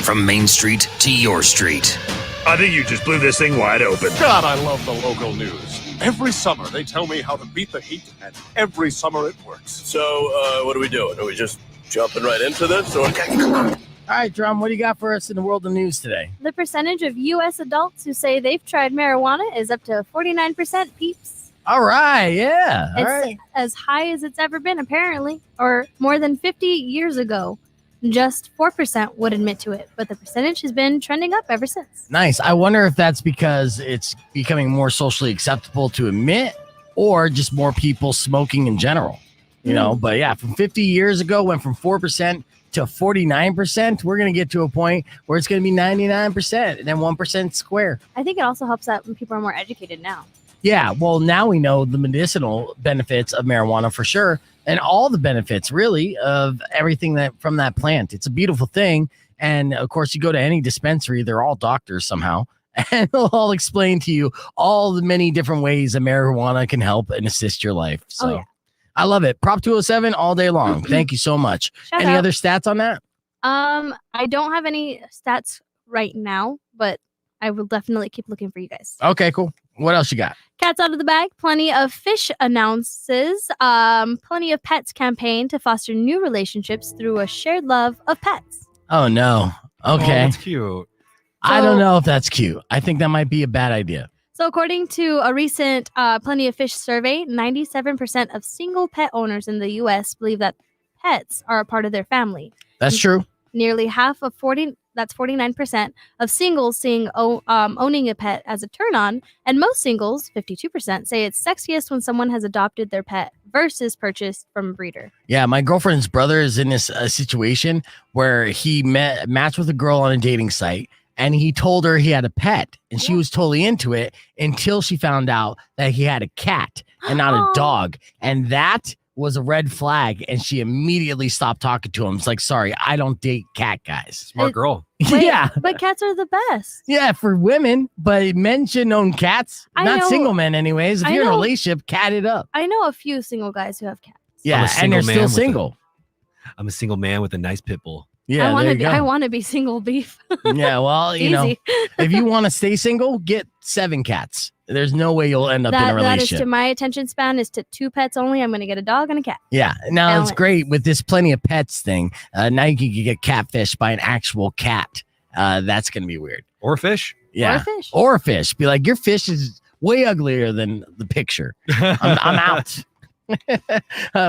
M: from Main Street to your street.
N: I think you just blew this thing wide open.
O: God, I love the local news. Every summer they tell me how to beat the heat, and every summer it works.
B: So, what are we doing? Are we just jumping right into this? Or come on.
C: All right, Drum, what do you got for us in the world of news today?
E: The percentage of U.S. adults who say they've tried marijuana is up to 49%, peeps.
C: All right, yeah. All
E: It's
C: right.
E: as high as it's ever been, apparently, or more than 50 years ago. Just 4% would admit to it, but the percentage has been trending up ever since.
C: Nice. I wonder if that's because it's becoming more socially acceptable to admit or just more people smoking in general. You know, but yeah, from 50 years ago, went from 4% to 49%. We're going to get to a point where it's going to be 99% and then 1% square.
E: I think it also helps that when people are more educated now.
C: Yeah, well, now we know the medicinal benefits of marijuana for sure, and all the benefits really of everything that from that plant. It's a beautiful thing, and of course, you go to any dispensary, they're all doctors somehow, and they'll all explain to you all the many different ways that marijuana can help and assist your life. So,
E: yeah.
C: I love it. Prop 207 all day long. Thank you so much.
E: Shout
C: Any
E: out.
C: other stats on that?
E: I don't have any stats right now, but I will definitely keep looking for you guys.
C: Okay, cool. What else you got?
E: Cats out of the bag. Plenty of fish announces. Plenty of pets campaign to foster new relationships through a shared love of pets.
C: Oh no. Okay.
D: Oh, that's cute.
C: I don't know if that's cute. I think that might be a bad idea.
E: So according to a recent Plenty of Fish survey, 97% of single pet owners in the U.S. believe that pets are a part of their family.
C: That's true.
E: Nearly half of 49% of singles seeing owning a pet as a turn on, and most singles, 52%, say it's sexiest when someone has adopted their pet versus purchased from a breeder.
C: Yeah, my girlfriend's brother is in this situation where he matched with a girl on a dating site, and he told her he had a pet, and she was totally into it until she found out that he had a cat and not a dog, and that was a red flag, and she immediately stopped talking to him. It's like, sorry, I don't date cat guys.
D: Smart girl.
E: Wait,
C: Yeah.
E: but cats are the best.
C: Yeah, for women, but men should own cats.
E: I
C: Not
E: know-
C: single men, anyways. If
E: I
C: you're in a
E: know-
C: relationship, cat it up.
E: I know a few single guys who have cats.
C: Yeah, and they're still single.
D: I'm a single man with a nice pit bull.
C: Yeah, there you go.
E: I want to be single beef.
C: Yeah, well, you know,
E: Easy.
C: if you want to stay single, get 7 cats. There's no way you'll end up in a
E: That is
C: relationship.
E: to my attention span is to 2 pets only. I'm going to get a dog and a cat.
C: Yeah, now it's
E: Balance.
C: great with this plenty of pets thing. Now you can get catfished by an actual cat. That's going to be weird.
D: Or fish.
C: Yeah.
E: Or a fish.
C: Or a fish. Be like, your fish is way uglier than the picture. I'm out.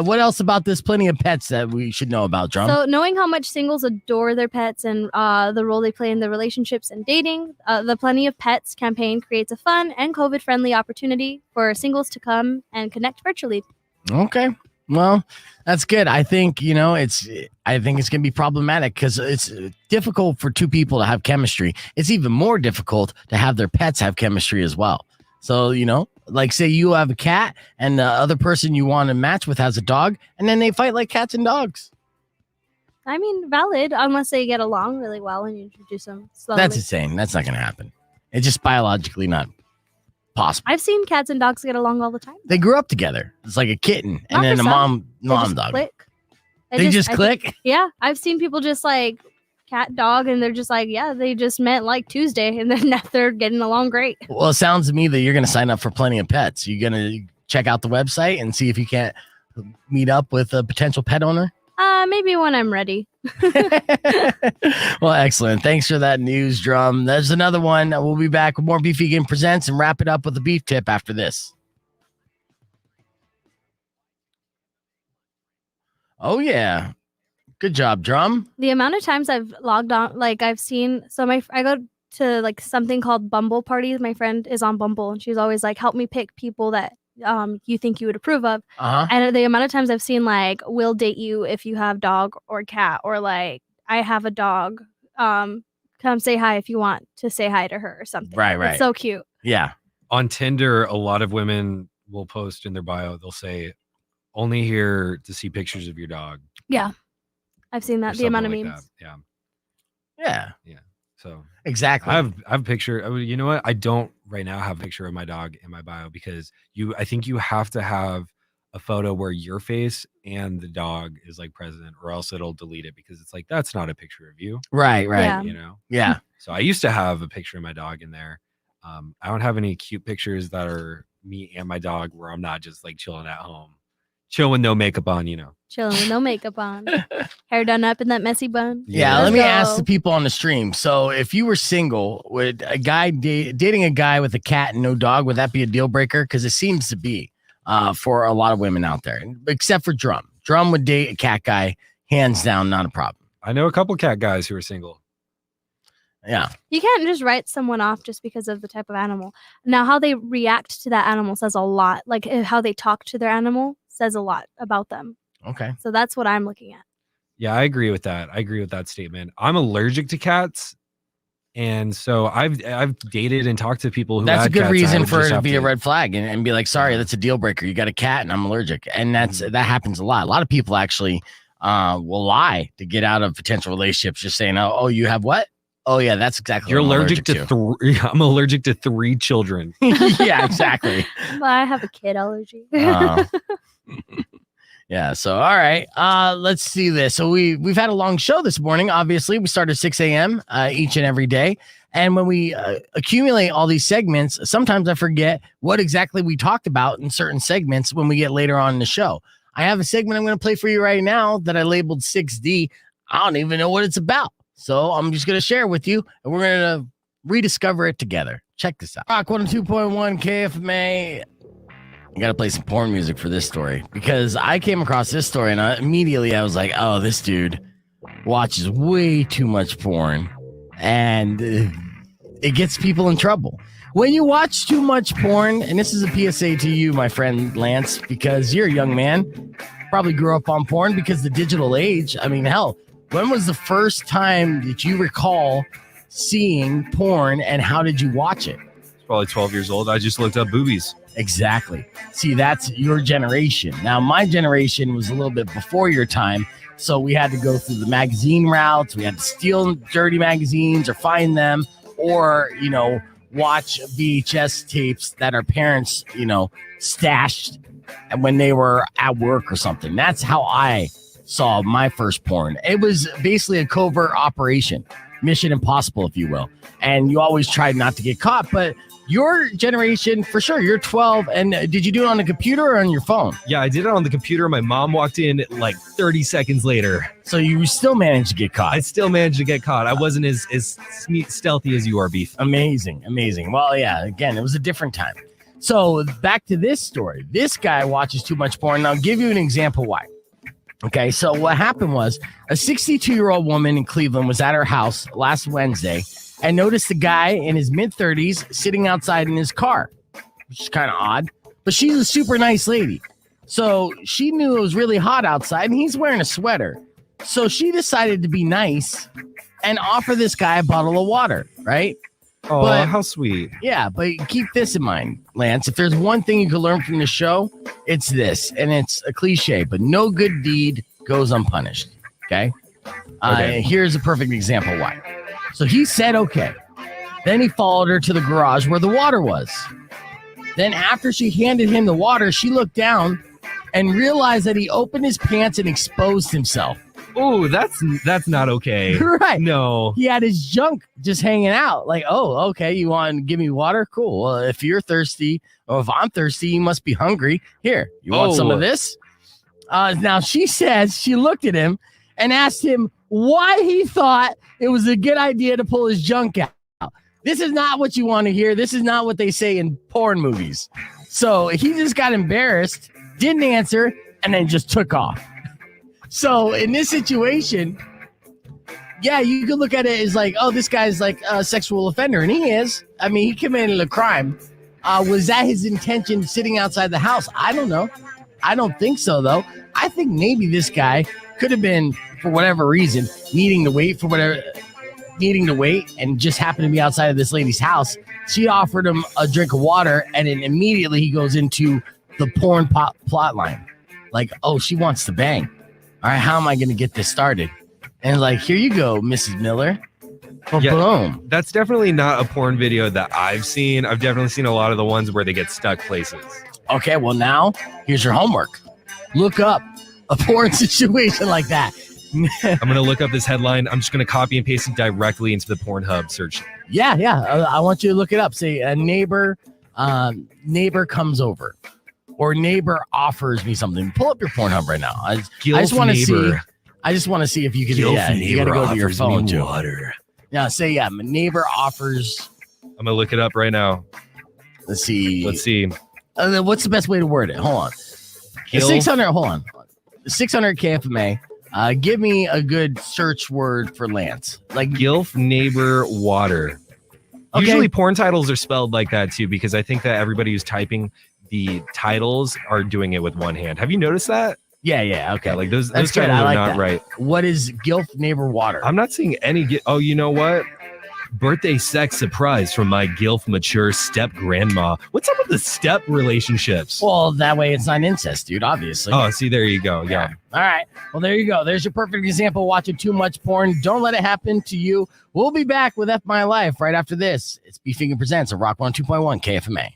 C: What else about this plenty of pets that we should know about, Drum?
E: So knowing how much singles adore their pets and the role they play in their relationships and dating, the Plenty of Pets campaign creates a fun and COVID-friendly opportunity for singles to come and connect virtually.
C: Okay. Well, that's good. I think, I think it's going to be problematic because it's difficult for 2 people to have chemistry. It's even more difficult to have their pets have chemistry as well. So, like say you have a cat and the other person you want to match with has a dog, and then they fight like cats and dogs.
E: I mean, valid, unless they get along really well and you introduce them slowly.
C: That's insane. That's not going to happen. It's just biologically not possible.
E: I've seen cats and dogs get along all the time.
C: They grew up together. It's like a kitten
E: Not
C: and then
E: for
C: a
E: some. They
C: mom
E: just
C: dog.
E: Click.
C: They just
E: I
C: click?
E: think- yeah, I've seen people just like cat dog, and they're just like, yeah, they just met like Tuesday, and then now they're getting along great.
C: Well, it sounds to me that you're going to sign up for Plenty of Pets. You're going to check out the website and see if you can't meet up with a potential pet owner.
E: Maybe when I'm ready.
C: Well, excellent. Thanks for that news, Drum. There's another one. We'll be back with more Beef Vegan Presents and wrap it up with a beef tip after this. Oh, yeah. Good job, Drum.
E: The amount of times I've logged on, like I've seen, I go to like something called Bumble parties. My friend is on Bumble, and she's always like, help me pick people that you think you would approve of.
C: Uh-huh.
E: And the amount of times I've seen like, we'll date you if you have dog or cat, or like, I have a dog. Come say hi if you want to say hi to her or something.
C: Right.
E: It's so cute.
C: Yeah.
D: On Tinder, a lot of women will post in their bio, they'll say, only here to see pictures of your dog.
E: Yeah. I've seen that. The amount of memes.
D: Yeah.
C: Yeah.
D: So
C: exactly.
D: I have a picture. You know what? I don't right now have a picture of my dog in my bio because I think you have to have a photo where your face and the dog is like present, or else it'll delete it because it's like, that's not a picture of you.
C: Right.
E: Yeah.
D: You know?
C: Yeah.
D: So I used to have a picture of my dog in there. I don't have any cute pictures that are me and my dog where I'm not just like chilling at home, chilling with no makeup on, you know.
E: Chilling with no makeup on. Hair done up in that messy bun.
C: Yeah, let me ask the people on the stream. So if you were single, would a guy dating a guy with a cat and no dog, would that be a deal breaker? Because it seems to be for a lot of women out there, except for Drum. Drum would date a cat guy, hands down, not a problem.
D: I know a couple cat guys who are single.
C: Yeah.
E: You can't just write someone off just because of the type of animal. Now, how they react to that animal says a lot. Like how they talk to their animal says a lot about them.
C: Okay.
E: So that's what I'm looking at.
D: Yeah, I agree with that. I agree with that statement. I'm allergic to cats. And so I've dated and talked to people who
C: That's a
D: had
C: good
D: cats.
C: reason for it to be a red flag and be like, sorry, that's a deal breaker. You got a cat and I'm allergic. And that happens a lot. A lot of people actually will lie to get out of potential relationships, just saying, oh, you have what? Oh, yeah, that's exactly
D: You're
C: what I'm
D: allergic to 3. I'm allergic to 3 children.
C: Yeah, exactly.
E: But I have a kid allergy.
C: Yeah. So, all right. Let's see this. So we've had a long show this morning. Obviously, we start at 6 a.m. Each and every day. And when we accumulate all these segments, sometimes I forget what exactly we talked about in certain segments when we get later on in the show. I have a segment I'm going to play for you right now that I labeled 6D. I don't even know what it's about. So I'm just going to share it with you, and we're going to rediscover it together. Check this out. Rock 102.1 KFMA. I got to play some porn music for this story because I came across this story and immediately I was like, oh, this dude watches way too much porn and it gets people in trouble. When you watch too much porn, and this is a PSA to you, my friend Lance, because you're a young man, probably grew up on porn because the digital age. I mean, hell, when was the first time that you recall seeing porn and how did you watch it?
D: Probably 12 years old. I just looked up boobies.
C: Exactly. See, that's your generation. Now, my generation was a little bit before your time. So we had to go through the magazine routes. We had to steal dirty magazines or find them or, watch VHS tapes that our parents, stashed when they were at work or something. That's how I saw my first porn. It was basically a covert operation, Mission Impossible, if you will. And you always tried not to get caught, but your generation, for sure, you're 12. And did you do it on the computer or on your phone?
D: Yeah, I did it on the computer. My mom walked in like 30 seconds later.
C: So you still managed to get caught?
D: I still managed to get caught. I wasn't as stealthy as you are, Beef.
C: Amazing. Well, yeah, again, it was a different time. So back to this story. This guy watches too much porn. And I'll give you an example why. Okay, so what happened was a 62-year-old woman in Cleveland was at her house last Wednesday and noticed a guy in his mid-30s sitting outside in his car, which is kind of odd. But she's a super nice lady. So she knew it was really hot outside, and he's wearing a sweater. So she decided to be nice and offer this guy a bottle of water, right?
D: Oh,
C: but,
D: how sweet.
C: Yeah, but keep this in mind, Lance. If there's one thing you can learn from the show, it's this. And it's a cliche, but no good deed goes unpunished. Okay? Here's a perfect example why. So he said, okay. Then he followed her to the garage where the water was. Then after she handed him the water, she looked down and realized that he opened his pants and exposed himself.
D: Oh, that's not okay.
C: Right.
D: No.
C: He had his junk just hanging out. Like, oh, okay, you want to give me water? Cool. Well, if you're thirsty or if I'm thirsty, you must be hungry. Here, you want some of this? Now, she says she looked at him and asked him why he thought it was a good idea to pull his junk out. This is not what you want to hear. This is not what they say in porn movies. So he just got embarrassed, didn't answer, and then just took off. So in this situation, yeah, you could look at it as like, oh, this guy's like a sexual offender. And he is. I mean, he committed a crime. Was that his intention sitting outside the house? I don't know. I don't think so, though. I think maybe this guy could have been, for whatever reason, needing to wait and just happened to be outside of this lady's house. She offered him a drink of water, and then immediately he goes into the porn plot line. Like, oh, she wants to bang. All right, how am I going to get this started? And like, here you go, Mrs. Miller. Boom.
D: That's definitely not a porn video that I've seen. I've definitely seen a lot of the ones where they get stuck places.
C: Okay, well now, here's your homework. Look up a porn situation like that.
D: I'm going to look up this headline. I'm just going to copy and paste it directly into the Pornhub search.
C: Yeah. I want you to look it up. Say a neighbor comes over, or neighbor offers me something. Pull up your Pornhub right now. I just want to see. I just want to see if you can. You got to go to your phone too.
D: Water.
C: Yeah. Say my neighbor offers.
D: I'm going to look it up right now.
C: Let's see.
D: What's
C: the best way to word it? Hold on. 600. Hold on. 600 KFMA. Give me a good search word for Lance.
D: Like Gilf neighbor water. Okay. Usually porn titles are spelled like that too, because I think that everybody who's typing the titles are doing it with one hand. Have you noticed that?
C: Yeah. Okay.
D: Like those titles are not right.
C: What is Gilf neighbor water?
D: I'm not seeing any. Oh, you know what? Birthday sex surprise from my Gilf mature step grandma. What's up with the step relationships?
C: Well, that way it's not incest, dude, obviously.
D: Oh, see, there you go. Yeah.
C: All right. Well, there you go. There's your perfect example of watching too much porn. Don't let it happen to you. We'll be back with F My Life right after this. It's Beefing Presents a Rock 102.1 KFMA.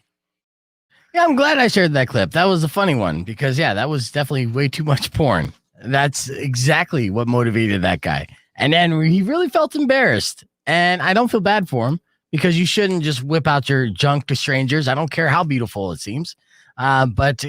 C: Yeah, I'm glad I shared that clip. That was a funny one because, that was definitely way too much porn. That's exactly what motivated that guy. And then he really felt embarrassed. And I don't feel bad for him because you shouldn't just whip out your junk to strangers. I don't care how beautiful it seems. But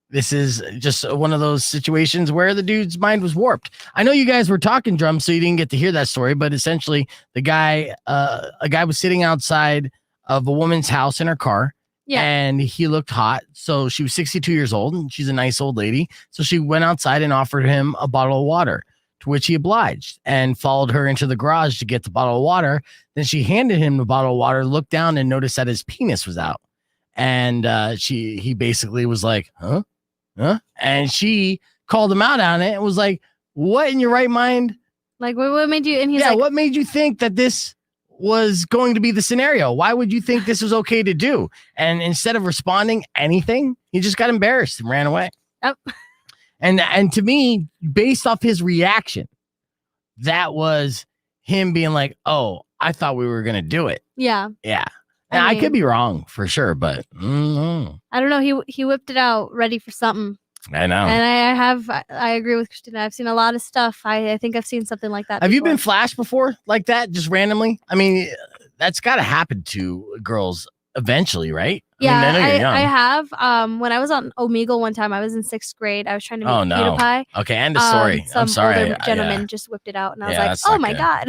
C: this is just one of those situations where the dude's mind was warped. I know you guys were talking drums, so you didn't get to hear that story. But essentially, a guy was sitting outside of a woman's house in her car. Yeah. And he looked hot. So she was 62 years old and she's a nice old lady. So she went outside and offered him a bottle of water, to which he obliged and followed her into the garage to get the bottle of water. Then she handed him the bottle of water, looked down and noticed that his penis was out. And he basically was like, huh? And she called him out on it and was like, what in your right mind?
E: Like, what made you? And he's like,
C: what made you think that this was going to be the scenario? Why would you think this was okay to do? And instead of responding anything, he just got embarrassed and ran away.
E: Yep.
C: And to me, based off his reaction, that was him being like, oh, I thought we were going to do it.
E: Yeah.
C: Yeah. And I could be wrong for sure, but
E: I don't know. He whipped it out ready for something.
C: I know.
E: And I agree with Christina. I've seen a lot of stuff. I think I've seen something like that.
C: Have you been flashed before like that? Just randomly? I mean, that's got to happen to girls eventually, right?
E: I have. When I was on Omegle one time, I was in 6th grade. I was trying to make PewDiePie.
C: Okay, end of story. I'm sorry.
E: Older gentleman just whipped it out, and I was like, "Oh my god,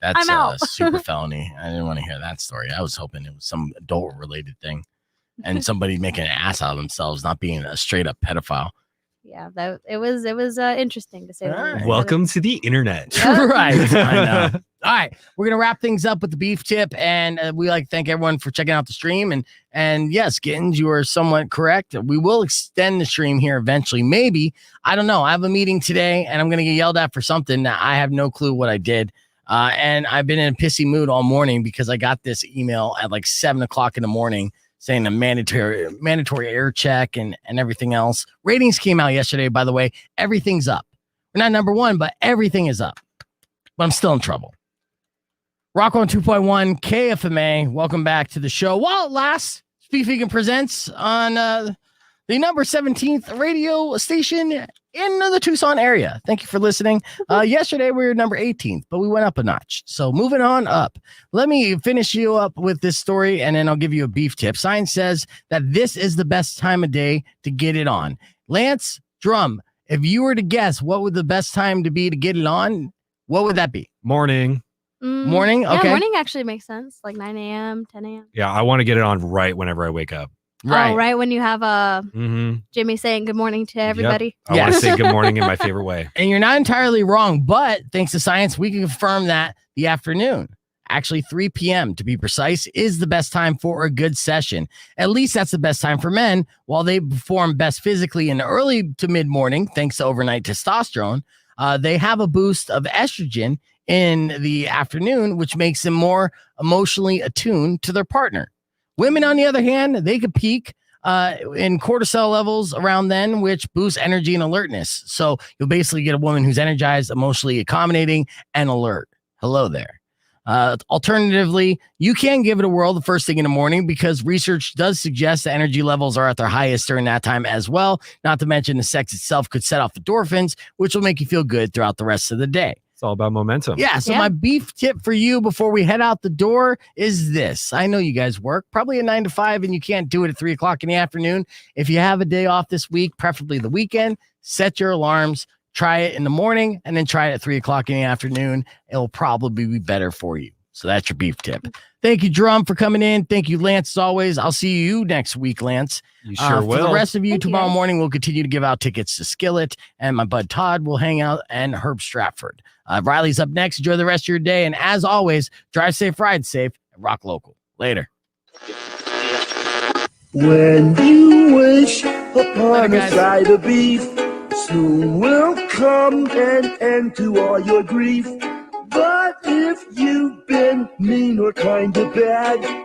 C: that's
E: I'm out."
C: a super felony. I didn't want to hear that story. I was hoping it was some adult-related thing, and somebody making an ass out of themselves, not being a straight-up pedophile.
E: Yeah, it was interesting to say.
D: Welcome to the internet.
C: Right. I know. All right, we're gonna wrap things up with the beef tip, and we like to thank everyone for checking out the stream. And yes, Gittins, you are somewhat correct. We will extend the stream here eventually. Maybe, I don't know. I have a meeting today, and I'm gonna get yelled at for something. I have no clue what I did, and I've been in a pissy mood all morning because I got this email at like 7:00 in the morning saying a mandatory air check and everything else. Ratings came out yesterday, by the way. Everything's up. We're not number one, but everything is up. But I'm still in trouble. Rock 102.1 KFMA. Welcome back to the show. While it lasts, Speak presents on the number 17th radio station in the Tucson area. Thank you for listening. Yesterday we were number 18th, but we went up a notch. So moving on up. Let me finish you up with this story, and then I'll give you a beef tip. Science says that this is the best time of day to get it on. Lance, Drum, if you were to guess what would the best time to be to get it on, what would that be?
D: Morning.
C: Morning? Okay.
E: Yeah, morning actually makes sense. Like 9 a.m., 10 a.m.
D: Yeah, I want to get it on right whenever I wake up.
C: Right.
E: Oh, right when you have Jimmy saying good morning to everybody.
D: Yep. I want to say good morning in my favorite way.
C: And you're not entirely wrong, but thanks to science, we can confirm that the afternoon. Actually, 3 p.m. to be precise is the best time for a good session. At least that's the best time for men. While they perform best physically in the early to mid-morning, thanks to overnight testosterone, they have a boost of estrogen in the afternoon, which makes them more emotionally attuned to their partner. Women, on the other hand, they could peak in cortisol levels around then, which boosts energy and alertness. So you'll basically get a woman who's energized, emotionally accommodating, and alert. Hello there. Alternatively, you can give it a whirl the first thing in the morning because research does suggest the energy levels are at their highest during that time as well. Not to mention the sex itself could set off endorphins, which will make you feel good throughout the rest of the day.
D: It's all about momentum.
C: Yeah. So my beef tip for you before we head out the door is this. I know you guys work probably a 9 to 5 and you can't do it at 3 o'clock in the afternoon. If you have a day off this week, preferably the weekend, set your alarms. Try it in the morning and then try it at 3 o'clock in the afternoon. It'll probably be better for you. So that's your beef tip. Thank you, Drum, for coming in. Thank you, Lance, as always. I'll see you next week, Lance.
D: You sure will.
C: For the rest of you, tomorrow morning, we'll continue to give out tickets to Skillet, and my bud Todd will hang out, and Herb Stratford. Riley's up next. Enjoy the rest of your day. And as always, drive safe, ride safe, and rock local. Later.
P: When you wish upon a side of beef, soon will come an end to all your grief. But if you've been mean or kind of bad,